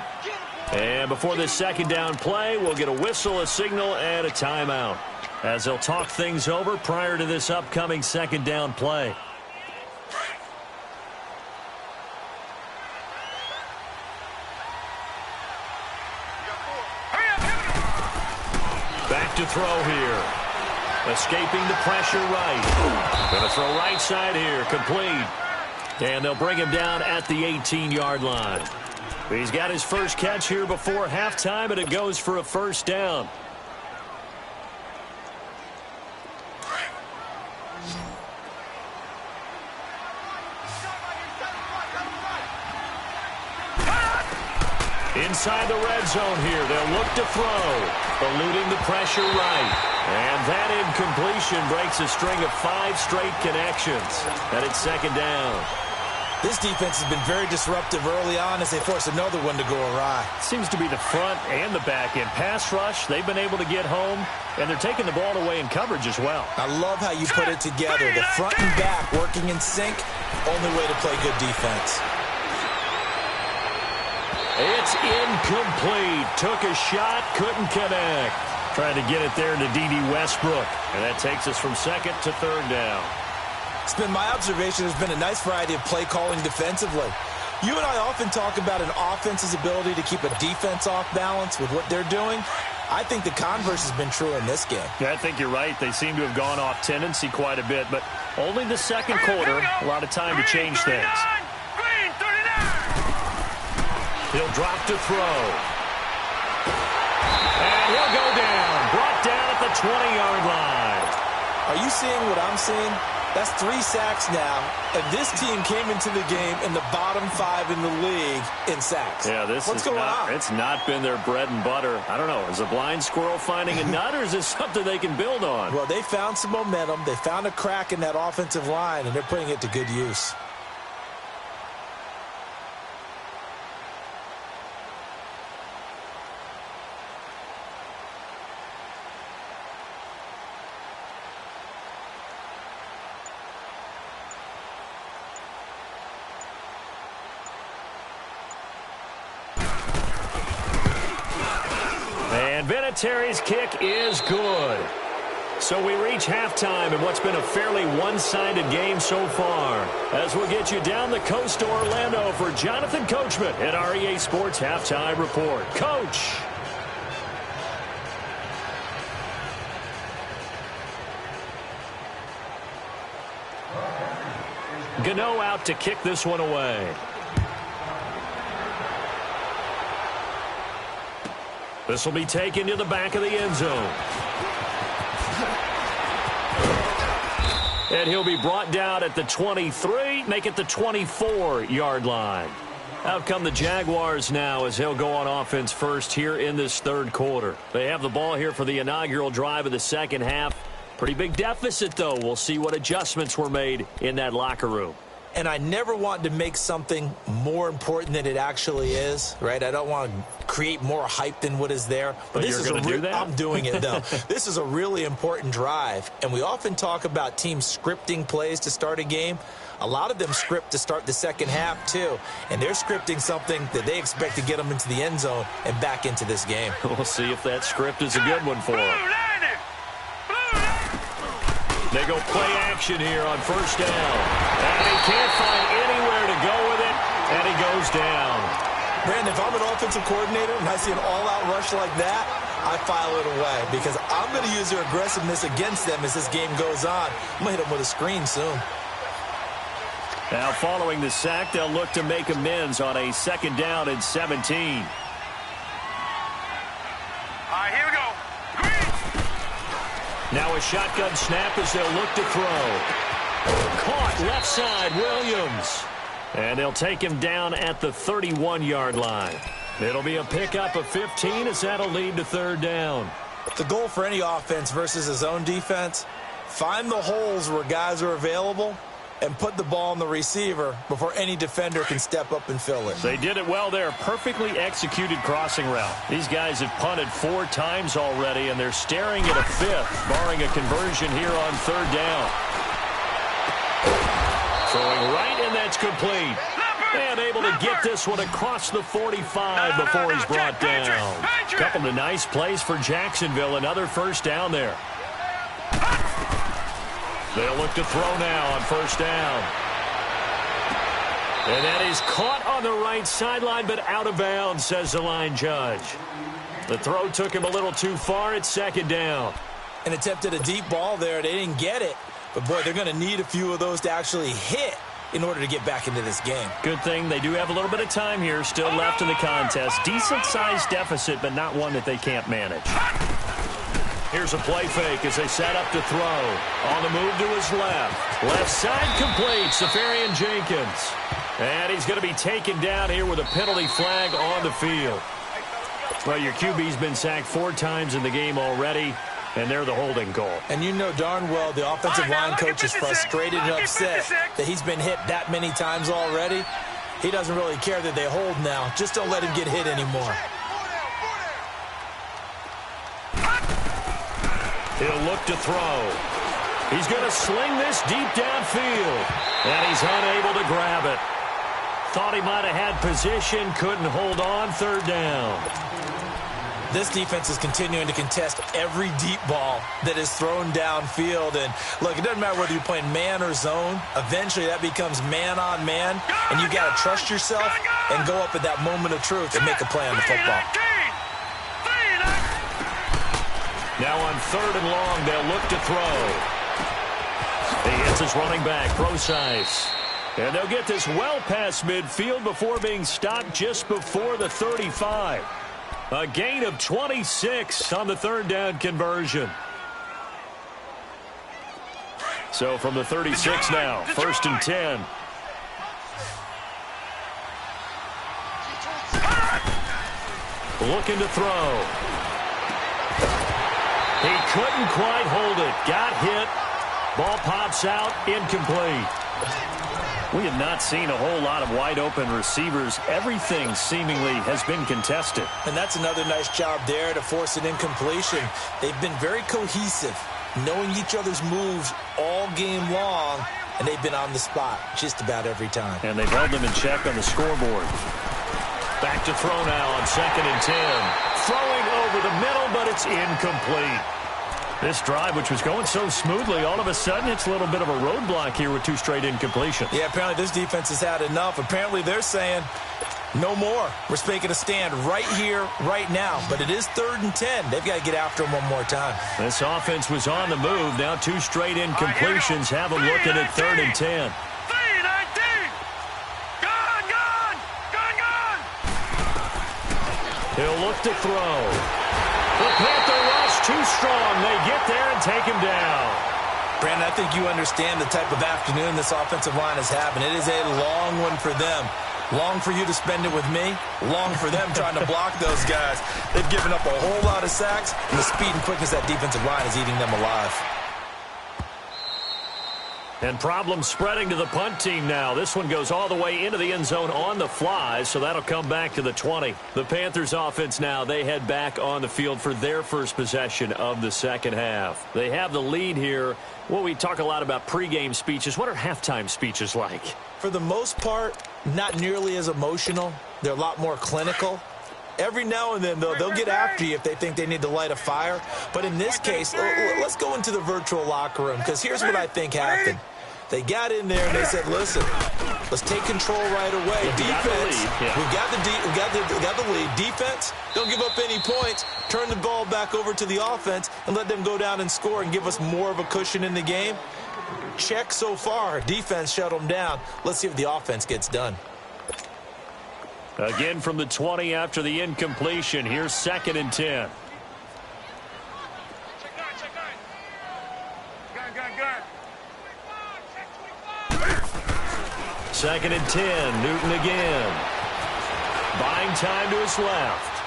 And before this 2nd down play, we'll get a whistle, a signal, and a timeout as they'll talk things over prior to this upcoming 2nd down play. Back back to throw here. Escaping the pressure right. Going to throw right side here. Complete. And they'll bring him down at the 18-yard line. He's got his first catch here before halftime, and it goes for a first down. Inside the red zone here, they'll look to throw, eluding the pressure right. And that incompletion breaks a string of 5 straight connections. And it's second down. This defense has been very disruptive early on as they force another one to go awry. Seems to be the front and the back end. Pass rush, they've been able to get home, and they're taking the ball away in coverage as well. I love how you put it together. The front and back working in sync, only way to play good defense. It's incomplete. Took a shot, couldn't connect. Trying to get it there to D.D. Westbrook. And that takes us from second to third down. It's been my observation there's been a nice variety of play calling defensively. You and I often talk about an offense's ability to keep a defense off balance with what they're doing. I think the converse has been true in this game. Yeah, I think you're right. They seem to have gone off tendency quite a bit, but only the second quarter, a lot of time to change things. He'll drop to throw. And he'll go down. Brought down at the 20-yard line. Are you seeing what I'm seeing? That's 3 sacks now, and this team came into the game in the bottom 5 in the league in sacks. Yeah, What's going on? It's not been their bread and butter. I don't know. Is a blind squirrel finding a nut, or is this something they can build on? Well, they found some momentum. They found a crack in that offensive line, and they're putting it to good use. Vinatieri's kick is good. So we reach halftime in what's been a fairly one-sided game so far. As we'll get you down the coast to Orlando for Jonathan Coachman at our EA Sports Halftime Report. Coach. Gano out to kick this one away. This will be taken to the back of the end zone. And he'll be brought down at the 23, make it the 24-yard line. Out come the Jaguars now as he'll go on offense first here in this third quarter. They have the ball here for the inaugural drive of the second half. Pretty big deficit, though. We'll see what adjustments were made in that locker room. And I never want to make something more important than it actually is, right? I don't want to create more hype than what is there. But this you're going to do that? I'm doing it, though. This is a really important drive. And we often talk about teams scripting plays to start a game. A lot of them script to start the second half, too. And they're scripting something that they expect to get them into the end zone and back into this game. We'll see if that script is a good one for them. They go play action here on first down. And he can't find anywhere to go with it, and he goes down. Brandon, if I'm an offensive coordinator and I see an all-out rush like that, I file it away because I'm going to use their aggressiveness against them as this game goes on. I'm going to hit them with a screen soon. Now following the sack, they'll look to make amends on a second down and 17. All right, here we go. Now a shotgun snap as they'll look to throw. Caught left side, Williams. And they'll take him down at the 31-yard line. It'll be a pickup of 15 as that'll lead to third down. The goal for any offense versus his own defense, find the holes where guys are available and put the ball on the receiver before any defender can step up and fill it. They did it well there. Perfectly executed crossing route. These guys have punted 4 times already, and they're staring at a 5th, barring a conversion here on third down. Throwing right, and that's complete. And able to get this one across the 45 before he's brought down. Couple of nice plays for Jacksonville. Another first down there. They'll look to throw now on first down. And that is caught on the right sideline, but out of bounds, says the line judge. The throw took him a little too far. It's second down. And attempted a deep ball there. They didn't get it. But, boy, they're going to need a few of those to actually hit in order to get back into this game. Good thing they do have a little bit of time here still left in the contest. Decent-sized deficit, but not one that they can't manage. Here's a play fake as they set up to throw. On the move to his left. Left side complete. Safarian Jenkins. And he's going to be taken down here with a penalty flag on the field. Well, your QB's been sacked 4 times in the game already, and they're the holding goal. And you know darn well the offensive line coach is frustrated and upset that he's been hit that many times already. He doesn't really care that they hold now. Just don't let him get hit anymore. He'll look to throw. He's going to sling this deep downfield, and he's unable to grab it. Thought he might have had position, couldn't hold on, third down. This defense is continuing to contest every deep ball that is thrown downfield. And, look, it doesn't matter whether you're playing man or zone. Eventually, that becomes man-on-man, and you've got to trust yourself and go up at that moment of truth and make a play on the football. Now on third and long, they'll look to throw. He hits his running back, Brosize. And they'll get this well past midfield before being stopped just before the 35. A gain of 26 on the third down conversion. So from the 36 now, first and 10. Looking to throw. He couldn't quite hold it. Got hit. Ball pops out, incomplete. We have not seen a whole lot of wide-open receivers. Everything seemingly has been contested. And that's another nice job there to force an incompletion. They've been very cohesive, knowing each other's moves all game long, and they've been on the spot just about every time. And they've held them in check on the scoreboard. Back to throw now on second and 10. Throwing over the middle, but it's incomplete. This drive, which was going so smoothly, all of a sudden it's a little bit of a roadblock here with 2 straight incompletions. Yeah, apparently this defense has had enough. Apparently they're saying no more. We're making a stand right here, right now. But it is third and 10. They've got to get after him one more time. This offense was on the move. Now 2 straight incompletions have them looking at third and 10. He'll look to throw. The Panther rush too strong. They get there and take him down. Brandon, I think you understand the type of afternoon this offensive line is having. It is a long one for them. Long for you to spend it with me. Long for them trying to block those guys. They've given up a whole lot of sacks, and the speed and quickness of that defensive line is eating them alive. And problems spreading to the punt team now. This one goes all the way into the end zone on the fly, so that'll come back to the 20. The Panthers offense now, they head back on the field for their first possession of the second half. They have the lead here. Well, we talk a lot about pregame speeches. What are halftime speeches like? For the most part, not nearly as emotional. They're a lot more clinical. Every now and then, though, they'll get after you if they think they need to light a fire. But in this case, let's go into the virtual locker room, because here's what I think happened. They got in there and they said, listen, let's take control right away. Defense, we've got the lead. Defense, don't give up any points. Turn the ball back over to the offense and let them go down and score and give us more of a cushion in the game. Check so far. Defense shut them down. Let's see if the offense gets done. Again from the 20 after the incompletion. Here's second and 10. Second and 10. Newton again. Buying time to his left.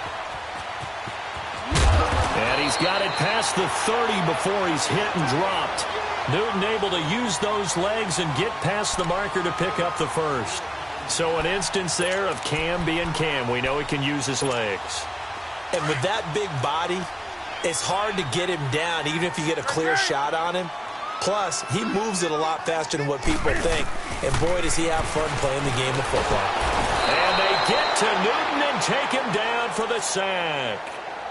And he's got it past the 30 before he's hit and dropped. Newton able to use those legs and get past the marker to pick up the first. So an instance there of Cam being Cam. We know he can use his legs. And with that big body, it's hard to get him down, even if you get a clear shot on him. Plus, he moves it a lot faster than what people think. And boy, does he have fun playing the game of football. And they get to Newton and take him down for the sack.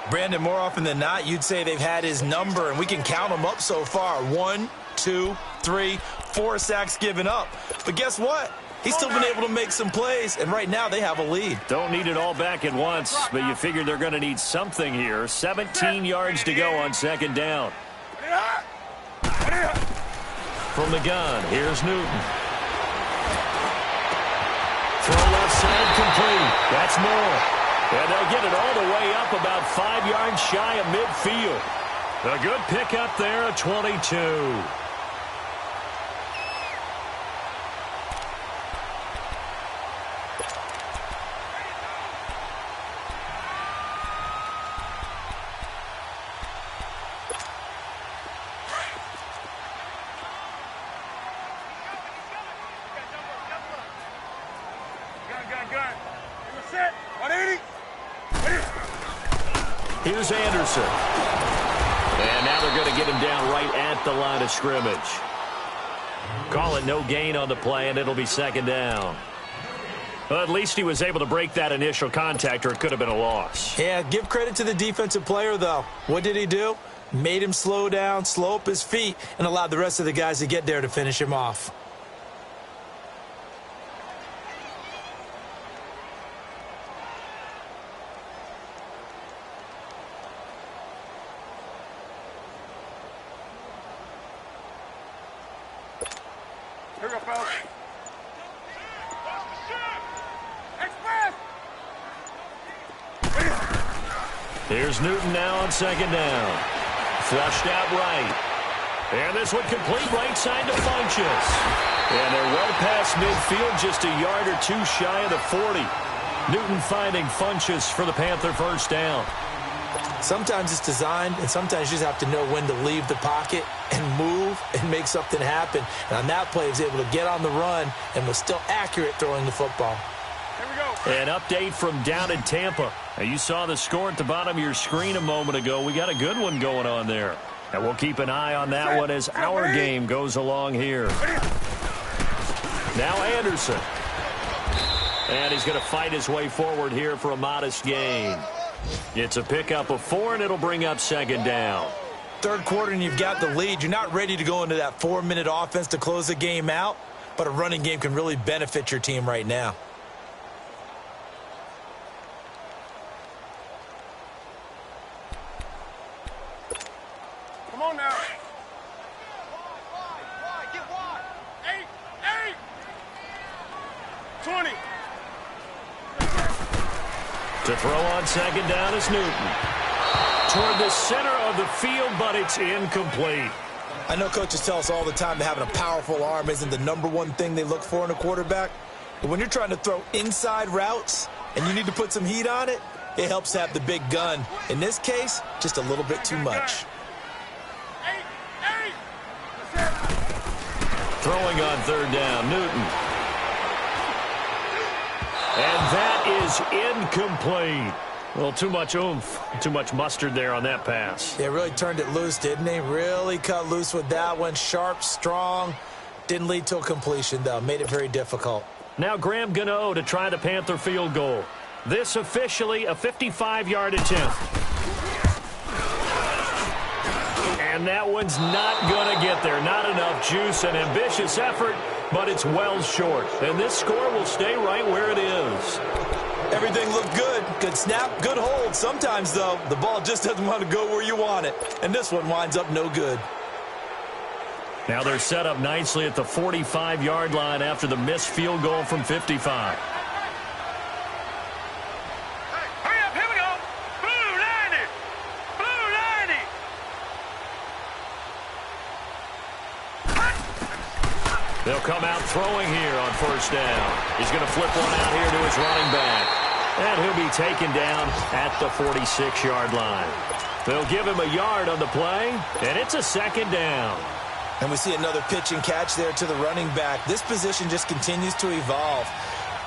Brandon, more often than not, you'd say they've had his number, and we can count them up so far. 1, 2, 3, 4 sacks given up. But guess what? He's still been able to make some plays, and right now they have a lead. Don't need it all back at once, but you figure they're going to need something here. 17 yards to go on second down. From the gun, here's Newton. Throw left side complete. That's more. And they'll get it all the way up about 5 yards shy of midfield. A good pickup there at 22. Here's Anderson. And now they're going to get him down right at the line of scrimmage. Call it no gain on the play, and it'll be second down. Well, at least he was able to break that initial contact, or it could have been a loss. Yeah, give credit to the defensive player, though. What did he do? Made him slow down, slow up his feet, and allowed the rest of the guys to get there to finish him off. Here we go, fellas. Here's Newton now on second down. Flushed out right. And this one complete right side to Funchess. And they're well past midfield, just a yard or two shy of the 40. Newton finding Funchess for the Panther first down. Sometimes it's designed, and sometimes you just have to know when to leave the pocket and move and make something happen. And on that play, he was able to get on the run and was still accurate throwing the football. Here we go. An update from down in Tampa. Now, you saw the score at the bottom of your screen a moment ago. We got a good one going on there. And we'll keep an eye on that one as our game goes along here. Now Anderson. And he's going to fight his way forward here for a modest gain. It's a pickup of 4, and it'll bring up second down. Third quarter, and you've got the lead. You're not ready to go into that 4-minute offense to close the game out, but a running game can really benefit your team right now. Come on now. Wide, get wide. 8. 20. To throw on second down is Newton. Toward the center of the field, but it's incomplete. I know coaches tell us all the time that having a powerful arm isn't the #1 thing they look for in a quarterback. But when you're trying to throw inside routes and you need to put some heat on it, it helps to have the big gun. In this case, just a little bit too much. 8. Throwing on third down, Newton. And that is incomplete. Well, too much oomph, too much mustard there on that pass. They really turned it loose, didn't they? Really cut loose with that one. Sharp, strong. Didn't lead to a completion, though. Made it very difficult. Now Graham Gano to try the Panther field goal. This officially a 55-yard attempt. And that one's not going to get there. Not enough juice. An ambitious effort, but it's well short. And this score will stay right where it is. Everything looked good. Good snap, good hold. Sometimes, though, the ball just doesn't want to go where you want it. And this one winds up no good. Now they're set up nicely at the 45-yard line after the missed field goal from 55. Hurry up, here we go. Blue 90. Blue 90. They'll come out throwing here on first down. He's going to flip one out here to his running back. And he'll be taken down at the 46-yard line. They'll give him a yard on the play, and it's a second down. And we see another pitch and catch there to the running back. This position just continues to evolve.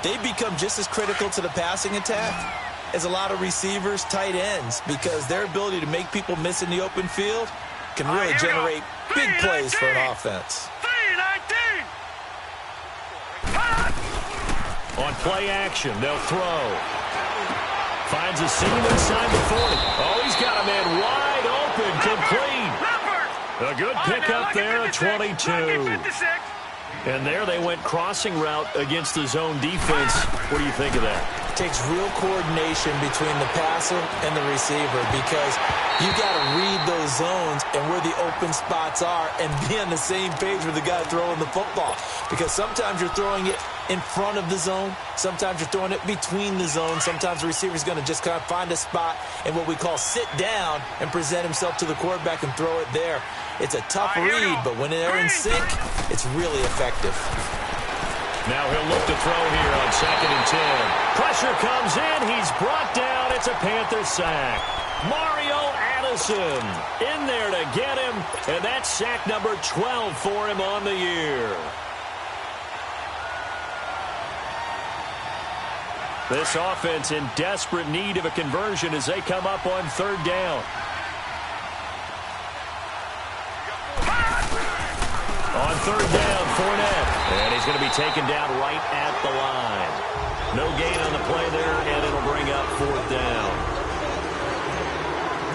They become just as critical to the passing attack as a lot of receivers, tight ends, because their ability to make people miss in the open field can really generate big plays for an offense. 3-19. On play action, they'll throw. Finds a seam inside the 40. Oh, he's got a man wide open, complete. A good pickup there at 22. And there they went crossing route against the zone defense. What do you think of that? Takes real coordination between the passer and the receiver because you got to read those zones and where the open spots are and be on the same page with the guy throwing the football. Because sometimes you're throwing it in front of the zone. Sometimes you're throwing it between the zones. Sometimes the receiver's going to just kind of find a spot and what we call sit down and present himself to the quarterback and throw it there. It's a tough read, but when they're in sync, it's really effective. Now he'll look to throw here on 2nd and 10. Pressure comes in. He's brought down. It's a Panther sack. Mario Addison in there to get him, and that's sack number 12 for him on the year. This offense in desperate need of a conversion as they come up on 3rd down. On 3rd down, Fournette. And he's going to be taken down right at the line. No gain on the play there, and it'll bring up 4th down.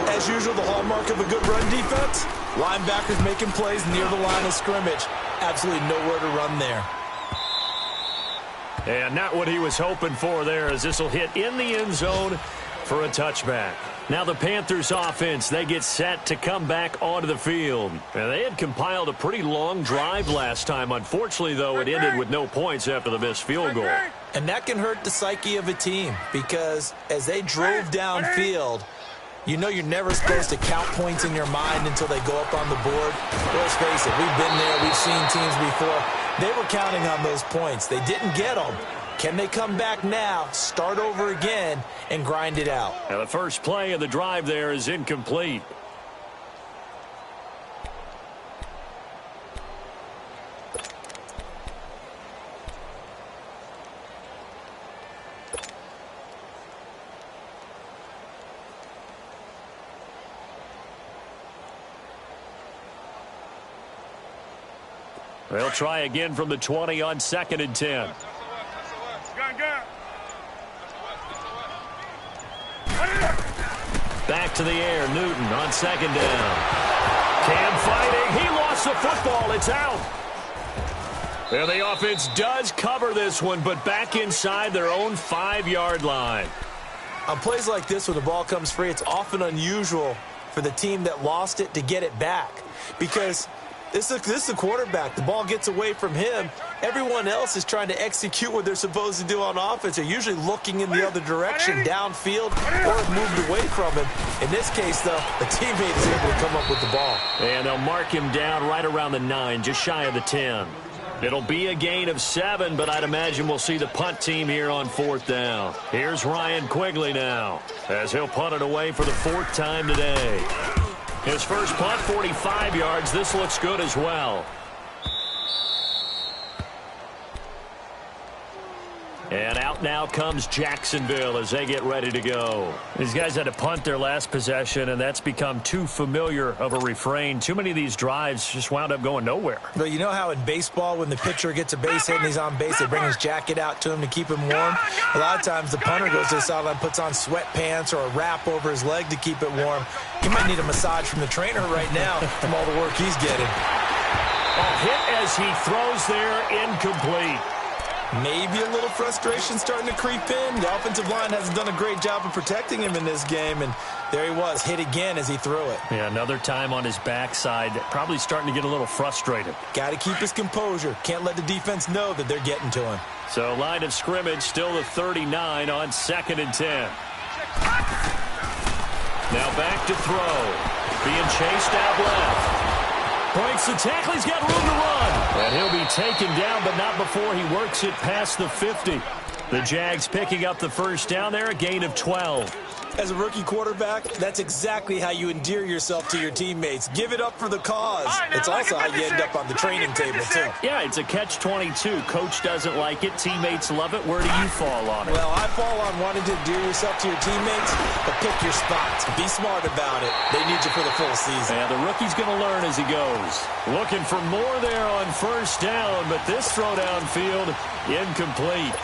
As usual, the hallmark of a good run defense, linebackers making plays near the line of scrimmage. Absolutely nowhere to run there. And not what he was hoping for there, as this will hit in the end zone for a touchback. Now the Panthers offense, they get set to come back onto the field. And they had compiled a pretty long drive last time. Unfortunately, though, it ended with no points after the missed field goal. And that can hurt the psyche of a team because as they drove downfield, you know you're never supposed to count points in your mind until they go up on the board. Let's face it, we've been there. We've seen teams before. They were counting on those points. They didn't get them. Can they come back now, start over again, and grind it out? Now the first play of the drive there is incomplete. They'll try again from the 20 on 2nd and 10. Back to the air, Newton on 2nd down. Cam fighting, he lost the football, it's out. And the offense does cover this one, but back inside their own 5-yard line. On plays like this, when the ball comes free, it's often unusual for the team that lost it to get it back. Because this is the quarterback. The ball gets away from him. Everyone else is trying to execute what they're supposed to do on offense. They're usually looking in the other direction, downfield, or have moved away from him. In this case, though, the teammate is able to come up with the ball. And they'll mark him down right around the 9, just shy of the 10. It'll be a gain of 7, but I'd imagine we'll see the punt team here on 4th down. Here's Ryan Quigley now, as he'll punt it away for the 4th time today. His first punt, 45 yards. This looks good as well. And out now comes Jacksonville as they get ready to go. These guys had to punt their last possession, and that's become too familiar of a refrain. Too many of these drives just wound up going nowhere. But you know how in baseball, when the pitcher gets a base hit and he's on base, they bring his jacket out to him to keep him warm? A lot of times the punter goes to the sideline, puts on sweatpants or a wrap over his leg to keep it warm. He might need a massage from the trainer right now from all the work he's getting. A hit as he throws there, incomplete. Maybe a little frustration starting to creep in. The offensive line hasn't done a great job of protecting him in this game, and there he was, hit again as he threw it. Yeah, another time on his backside, probably starting to get a little frustrated. Got to keep his composure. Can't let the defense know that they're getting to him. So line of scrimmage still the 39 on 2nd and 10. Now back to throw. Being chased out left. Breaks the tackle. He's got room to run. And he'll be taken down, but not before he works it past the 50. The Jags picking up the first down there, a gain of 12. As a rookie quarterback, that's exactly how you endear yourself to your teammates. Give it up for the cause. It's also how you end up on the training table, too. Yeah, it's a catch-22. Coach doesn't like it. Teammates love it. Where do you fall on it? Well, I fall on wanting to endear yourself to your teammates, but pick your spots. Be smart about it. They need you for the full season. Yeah, the rookie's going to learn as he goes. Looking for more there on first down, but this throw downfield, incomplete.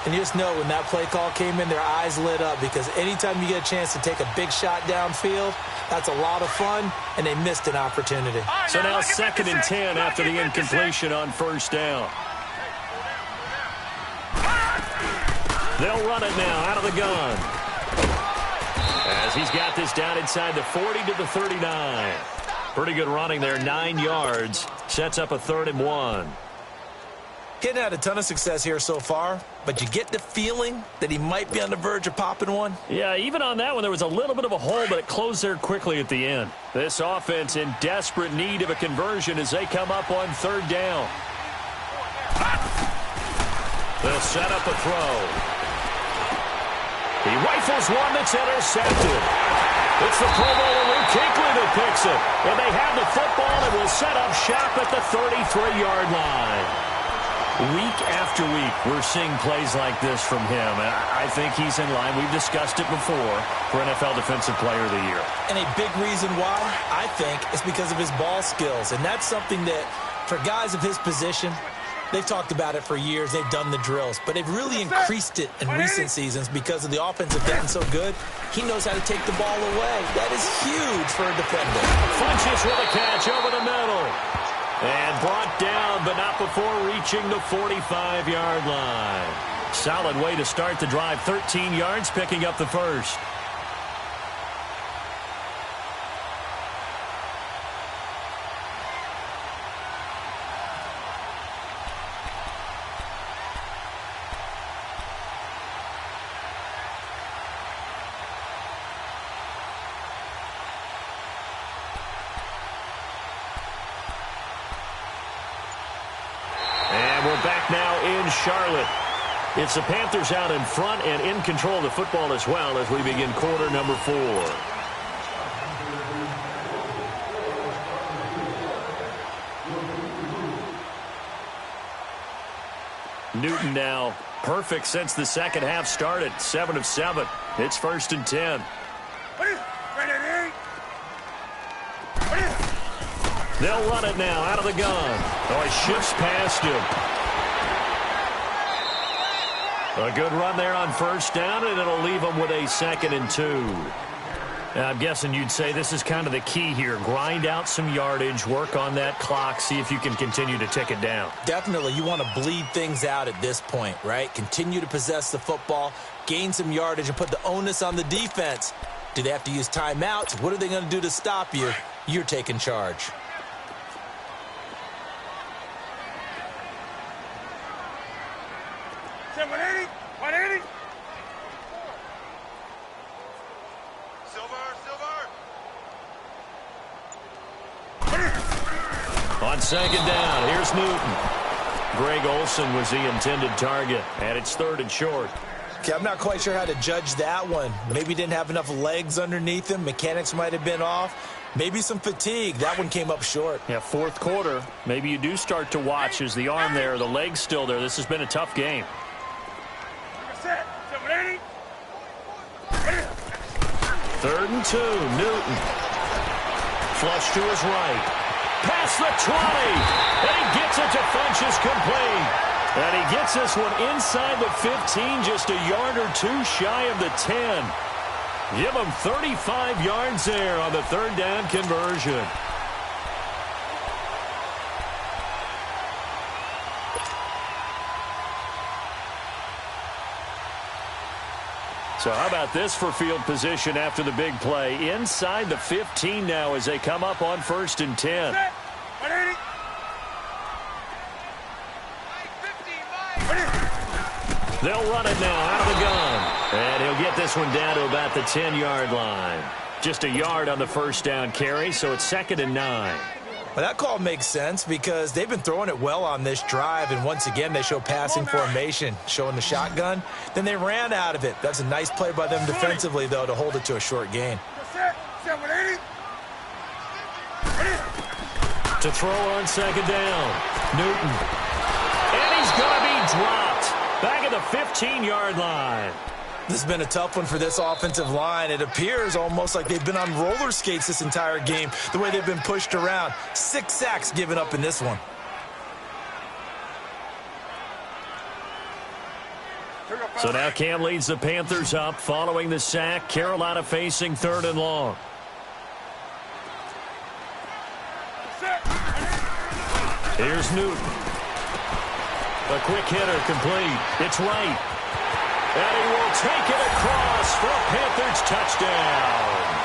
And you just know when that play call came in, their eyes lit up because anytime you get a chance to take a big shot downfield, that's a lot of fun, and they missed an opportunity. So now 2nd and 10 after the incompletion on 1st down. They'll run it now out of the gun. As he's got this down inside the 40 to the 39. Pretty good running there, 9 yards. Sets up a 3rd and 1. Hadn't had a ton of success here so far, but you get the feeling that he might be on the verge of popping one. Yeah, even on that one, there was a little bit of a hole, but it closed there quickly at the end. This offense in desperate need of a conversion as they come up on 3rd down. They'll set up a throw. He rifles one that's intercepted. It's the Pro Bowler Luke Kuechly that picks it. And they have the football and will set up shop at the 33-yard line. Week after week, we're seeing plays like this from him. And I think he's in line. We've discussed it before for NFL Defensive Player of the Year. And a big reason why, I think, is because of his ball skills. And that's something that, for guys of his position, they've talked about it for years. They've done the drills. But they've really increased it in recent seasons because of the offense have gotten so good. He knows how to take the ball away. That is huge for a defender. Funches with a catch over the middle. And brought down, but not before reaching the 45-yard line. Solid way to start the drive. 13 yards, picking up the first. Back now in Charlotte. It's the Panthers out in front and in control of the football as well as we begin quarter number 4. Newton now perfect since the second half started. 7 of 7. It's 1st and 10. They'll run it now out of the gun. Oh, he shifts past him. A good run there on 1st down, and it'll leave them with a 2nd and 2. I'm guessing you'd say this is kind of the key here. Grind out some yardage, work on that clock, see if you can continue to tick it down. Definitely. You want to bleed things out at this point, right? Continue to possess the football, gain some yardage, and put the onus on the defense. Do they have to use timeouts? What are they going to do to stop you? You're taking charge. On 2nd down, here's Newton. Greg Olsen was the intended target, and it's 3rd and short. Okay, I'm not quite sure how to judge that one. Maybe didn't have enough legs underneath him. Mechanics might have been off. Maybe some fatigue. That one came up short. Yeah, 4th quarter. Maybe you do start to watch as the arm there, the leg's still there. This has been a tough game. 3rd and 2, Newton. Flush to his right. Past the 20. And he gets it to Funches complete. And he gets this one inside the 15, just a yard or 2 shy of the 10. Give him 35 yards there on the 3rd down conversion. So how about this for field position after the big play? Inside the 15 now as they come up on 1st and 10. They'll run it now out of the gun. And he'll get this one down to about the 10-yard line. Just a yard on the 1st down carry, so it's 2nd and 9. Well, that call makes sense because they've been throwing it well on this drive, and once again they show passing formation, showing the shotgun. Then they ran out of it. That's a nice play by them defensively, though, to hold it to a short gain. To throw on 2nd down, Newton. And he's going to be dropped back at the 15-yard line. This has been a tough one for this offensive line. It appears almost like they've been on roller skates this entire game, the way they've been pushed around. 6 sacks given up in this one. So now Cam leads the Panthers up following the sack. Carolina facing 3rd and long. Here's Newton. A quick hitter complete. It's right. And he will take it across for a Panthers touchdown.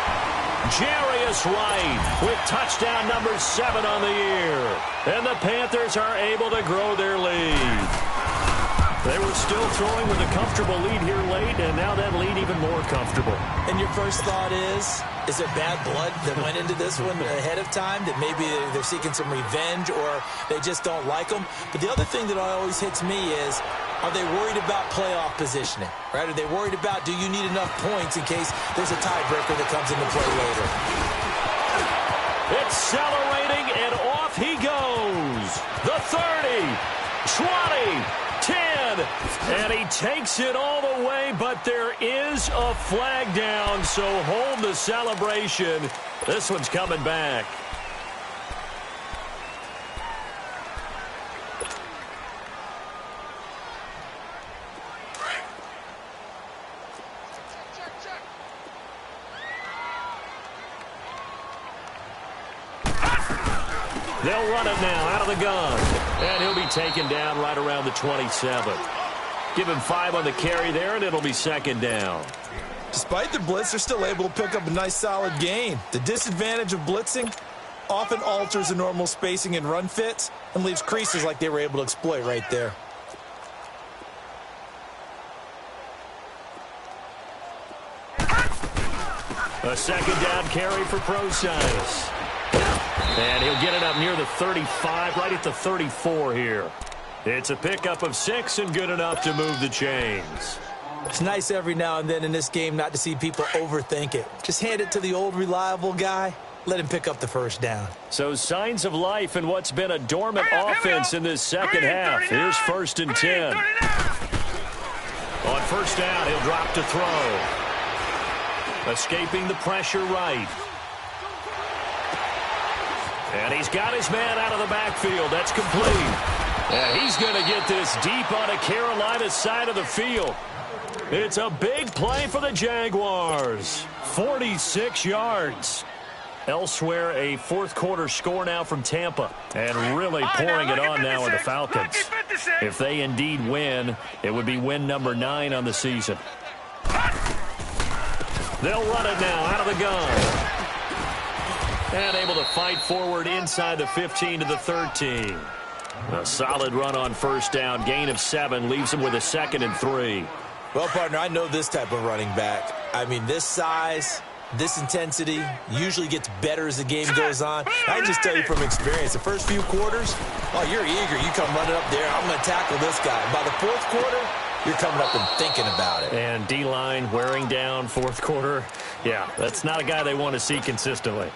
Jarius Wright with touchdown number 7 on the year. And the Panthers are able to grow their lead. They were still throwing with a comfortable lead here late, and now that lead even more comfortable. And your first thought is there bad blood that went into this one ahead of time, that maybe they're seeking some revenge or they just don't like them? But the other thing that always hits me is, are they worried about playoff positioning? Right? Are they worried about, do you need enough points in case there's a tiebreaker that comes into play later? Accelerating, and off he goes. The 30, 20, 10, and he takes it all the way, but there is a flag down, so hold the celebration. This one's coming back. They'll run it now out of the gun. And he'll be taken down right around the 27. Give him 5 on the carry there, and it'll be 2nd down. Despite the blitz, they're still able to pick up a nice, solid gain. The disadvantage of blitzing often alters the normal spacing and run fits and leaves creases like they were able to exploit right there. A 2nd down carry for Procise. And he'll get it up near the 35, right at the 34 here. It's a pickup of 6 and good enough to move the chains. It's nice every now and then in this game not to see people overthink it. Just hand it to the old reliable guy. Let him pick up the 1st down. So signs of life in what's been a dormant offense in this second half. Here's 1st and 10. On 1st down, he'll drop to throw. Escaping the pressure right. And he's got his man out of the backfield. That's complete. And he's going to get this deep on a Carolina side of the field. It's a big play for the Jaguars. 46 yards. Elsewhere, a 4th quarter score now from Tampa. And really pouring it on now with the Falcons. If they indeed win, it would be win number 9 on the season. They'll run it now out of the gun. And able to fight forward inside the 15 to the 13. A solid run on 1st down. Gain of 7 leaves him with a 2nd and 3. Well, partner, I know this type of running back. I mean, this size, this intensity usually gets better as the game goes on. I can just tell you from experience, the first few quarters, oh, you're eager. You come running up there, I'm going to tackle this guy. By the 4th quarter, you're coming up and thinking about it. And D-line wearing down 4th quarter. Yeah, that's not a guy they want to see consistently.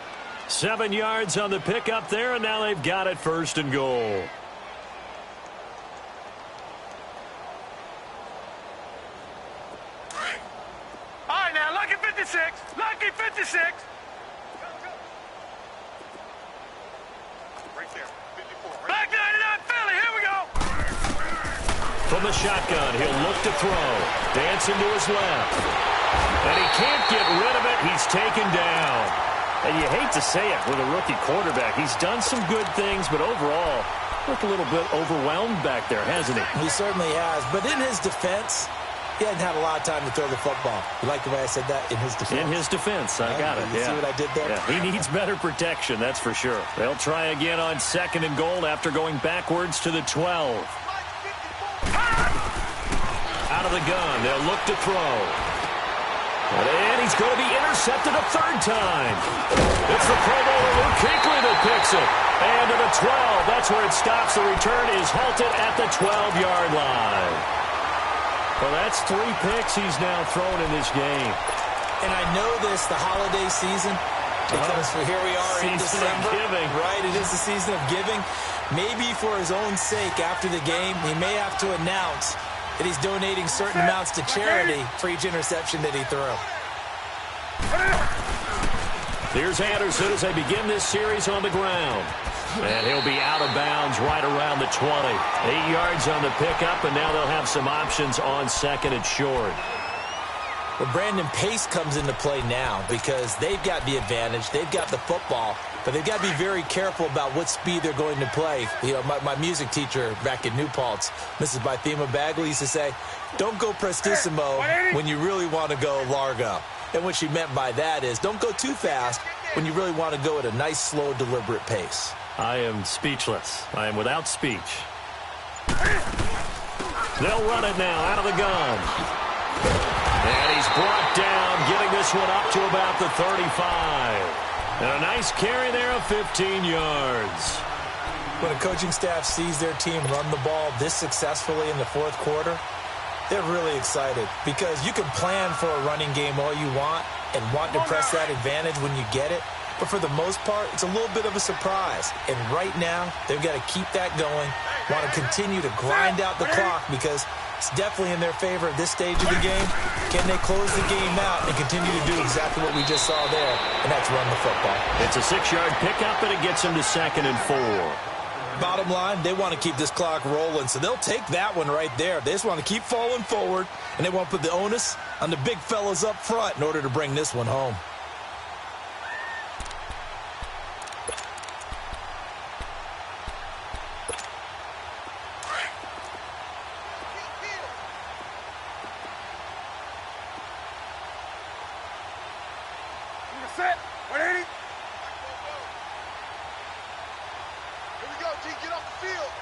7 yards on the pickup there, and now they've got it 1st and goal. All right, now, lucky 56. Lucky 56. Right there, 54. Back 99, Philly, here we go. From the shotgun, he'll look to throw. Dancing to his left. And he can't get rid of it. He's taken down. And you hate to say it with a rookie quarterback. He's done some good things, but overall, looked a little bit overwhelmed back there, hasn't he? He certainly has. But in his defense, he hadn't had a lot of time to throw the football. You like the way I said that? In his defense? In his defense. I got it. You see what I did there? Yeah, he needs better protection, that's for sure. They'll try again on 2nd and goal after going backwards to the 12. Out of the gun. They'll look to throw. And he's going to be intercepted a 3rd time. It's the Pro Bowler Luke Kuechly that picks it. And to the 12. That's where it stops. The return is halted at the 12-yard line. Well, that's 3 picks he's now thrown in this game. And I know this, the holiday season, because here we are in December. Right, it is the season of giving. Maybe for his own sake, after the game, he may have to announce that he's donating certain amounts to charity for each interception that he threw. Here's Anderson as they begin this series on the ground. And he'll be out of bounds right around the 20. 8 yards on the pickup, and now they'll have some options on second and short. Well, Brandon, pace comes into play now because they've got the advantage. They've got the football, but they've got to be very careful about what speed they're going to play. You know, my music teacher back in New Paltz, Mrs. Bythema Bagley, used to say, don't go prestissimo when you really want to go largo. And what she meant by that is don't go too fast when you really want to go at a nice, slow, deliberate pace. I am speechless. I am without speech. They'll run it now out of the gun. And he's brought down, getting this one up to about the 35. And a nice carry there of 15 yards. When a coaching staff sees their team run the ball this successfully in the fourth quarter, they're really excited because you can plan for a running game all you want and want to press that advantage when you get it. But for the most part, it's a little bit of a surprise. And right now, they've got to keep that going, want to continue to grind out the clock because it's definitely in their favor at this stage of the game. Can they close the game out and continue to do exactly what we just saw there, and that's run the football. It's a 6-yard pickup, and it gets them to 2nd and 4. Bottom line, they want to keep this clock rolling, so they'll take that one right there. They just want to keep falling forward, and they want to put the onus on the big fellas up front in order to bring this one home. Set. 180. Here we go, T. Get off the field.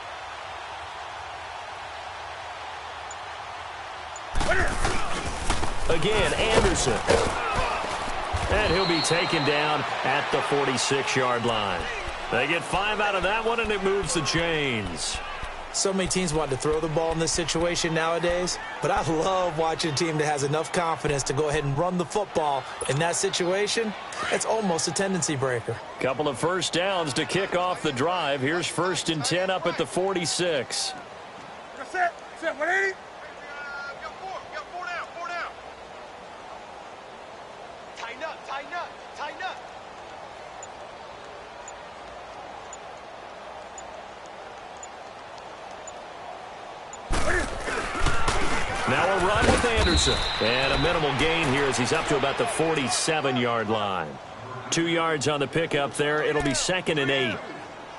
Again, Anderson. And he'll be taken down at the 46-yard line. They get 5 out of that one, and it moves the chains. So many teams want to throw the ball in this situation nowadays, but I love watching a team that has enough confidence to go ahead and run the football. In that situation, it's almost a tendency breaker. Couple of first downs to kick off the drive. Here's 1st and 10 up at the 46. Set. 180. Got four down. Tighten up. Now a run with Anderson. And a minimal gain here as he's up to about the 47-yard line. 2 yards on the pickup there. It'll be 2nd and 8.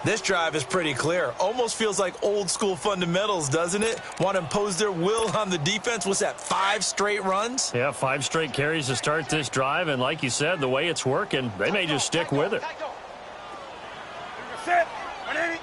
This drive is pretty clear. Almost feels like old school fundamentals, doesn't it? Want to impose their will on the defense. What's that, 5 straight runs? Yeah, 5 straight carries to start this drive. And like you said, the way it's working, they may just stick with it. Set. 180.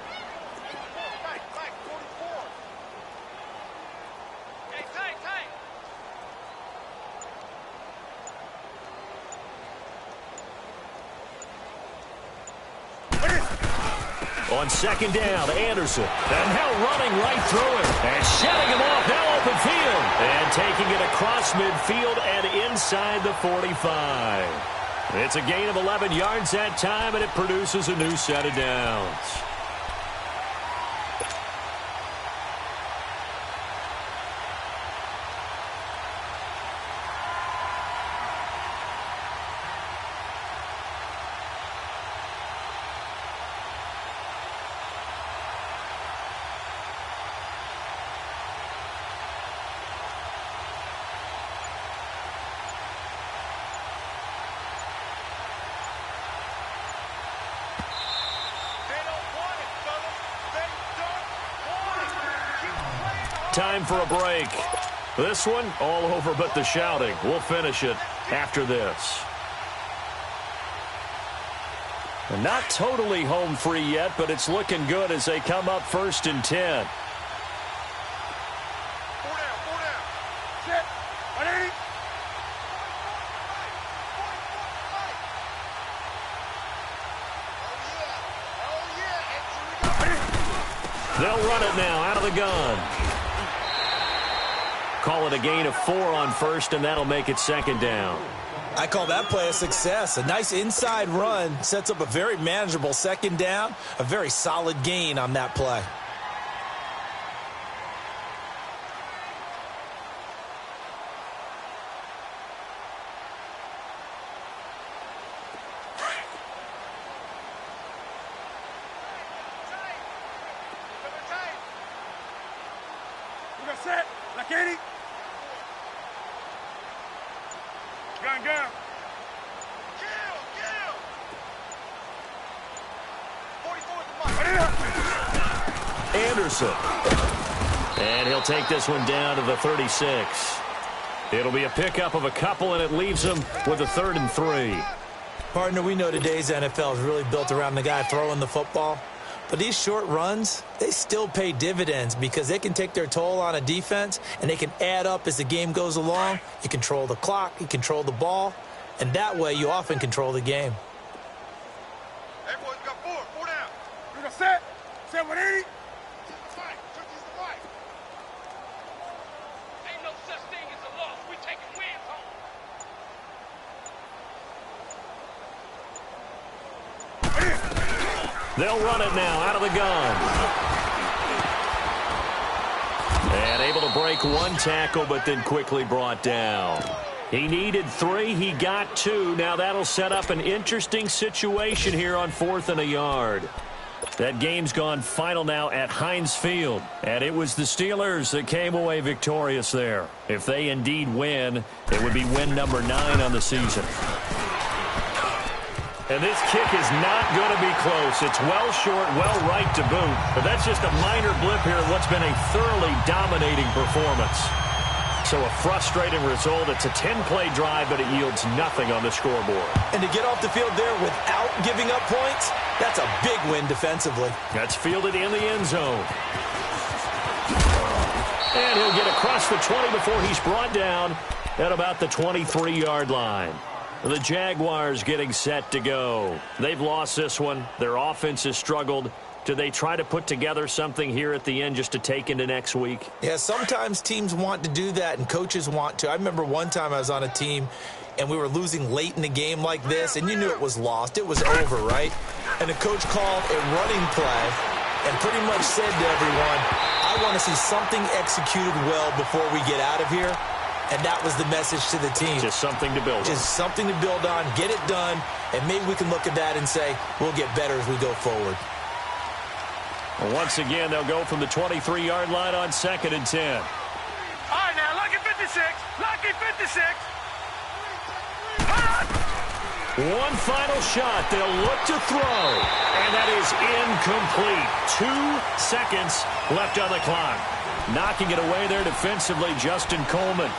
On 2nd down, Anderson. And now running right through him. And shutting him off, now open field. And taking it across midfield and inside the 45. It's a gain of 11 yards that time, and it produces a new set of downs. Time for a break. This one, all over but the shouting. We'll finish it after this. And not totally home free yet, but it's looking good as they come up 1st and 10. 4 down. Set. 180. They'll run it now out of the gun. Call it a gain of 4 on 1st, and that'll make it 2nd down. I call that play a success. A nice inside run sets up a very manageable 2nd down. A very solid gain on that play. Katie. Gun. Kill. 44 is the mark. Anderson. And he'll take this one down to the 36. It'll be a pickup of a couple, and it leaves him with a 3rd and 3. Partner, we know today's NFL is really built around the guy throwing the football. But these short runs, they still pay dividends because they can take their toll on a defense, and they can add up as the game goes along. You control the clock, you control the ball, and that way you often control the game. Everyone's got 4 down. You're gonna set 180. Ain't no such thing as a loss. We taking wins home. They'll run it now out of the gun. And able to break one tackle, but then quickly brought down. He needed 3. He got 2. Now that'll set up an interesting situation here on 4th and a yard. That game's gone final now at Heinz Field. And it was the Steelers that came away victorious there. If they indeed win, it would be win number 9 on the season. And this kick is not going to be close. It's well short, well right to boot. But that's just a minor blip here in what's been a thoroughly dominating performance. So a frustrating result. It's a 10-play drive, but it yields nothing on the scoreboard. And to get off the field there without giving up points, that's a big win defensively. That's fielded in the end zone. And he'll get across the 20 before he's brought down at about the 23-yard line. The Jaguars getting set to go. They've lost this one. Their offense has struggled. Do they try to put together something here at the end just to take into next week? Yeah, sometimes teams want to do that and coaches want to. I remember one time I was on a team and we were losing late in the game like this, and you knew it was lost. It was over, right? And the coach called a running play and pretty much said to everyone, I want to see something executed well before we get out of here. And that was the message to the team. Just something to build on. Just something to build on, get it done, and maybe we can look at that and say, we'll get better as we go forward. Well, once again, they'll go from the 23-yard line on 2nd and 10. All right, now, lucky 56. Lucky 56. One final shot. They'll look to throw. And that is incomplete. 2 seconds left on the clock. Knocking it away there defensively, Justin Coleman.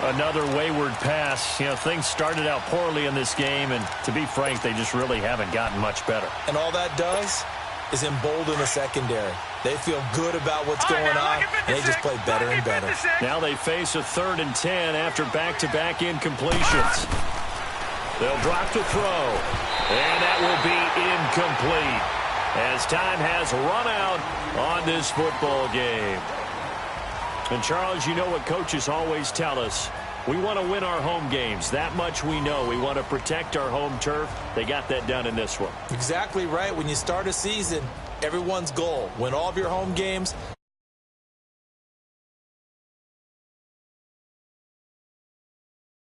Another wayward pass. You know, things started out poorly in this game, and to be frank, they just really haven't gotten much better. And all that does is embolden the secondary. They feel good about what's going on, and they just play better and better. Now they face a 3rd and 10 after back-to-back incompletions. They'll drop to throw, and that will be incomplete as time has run out on this football game. And, Charles, you know what coaches always tell us. We want to win our home games. That much we know. We want to protect our home turf. They got that done in this one. Exactly right. When you start a season, everyone's goal, win all of your home games.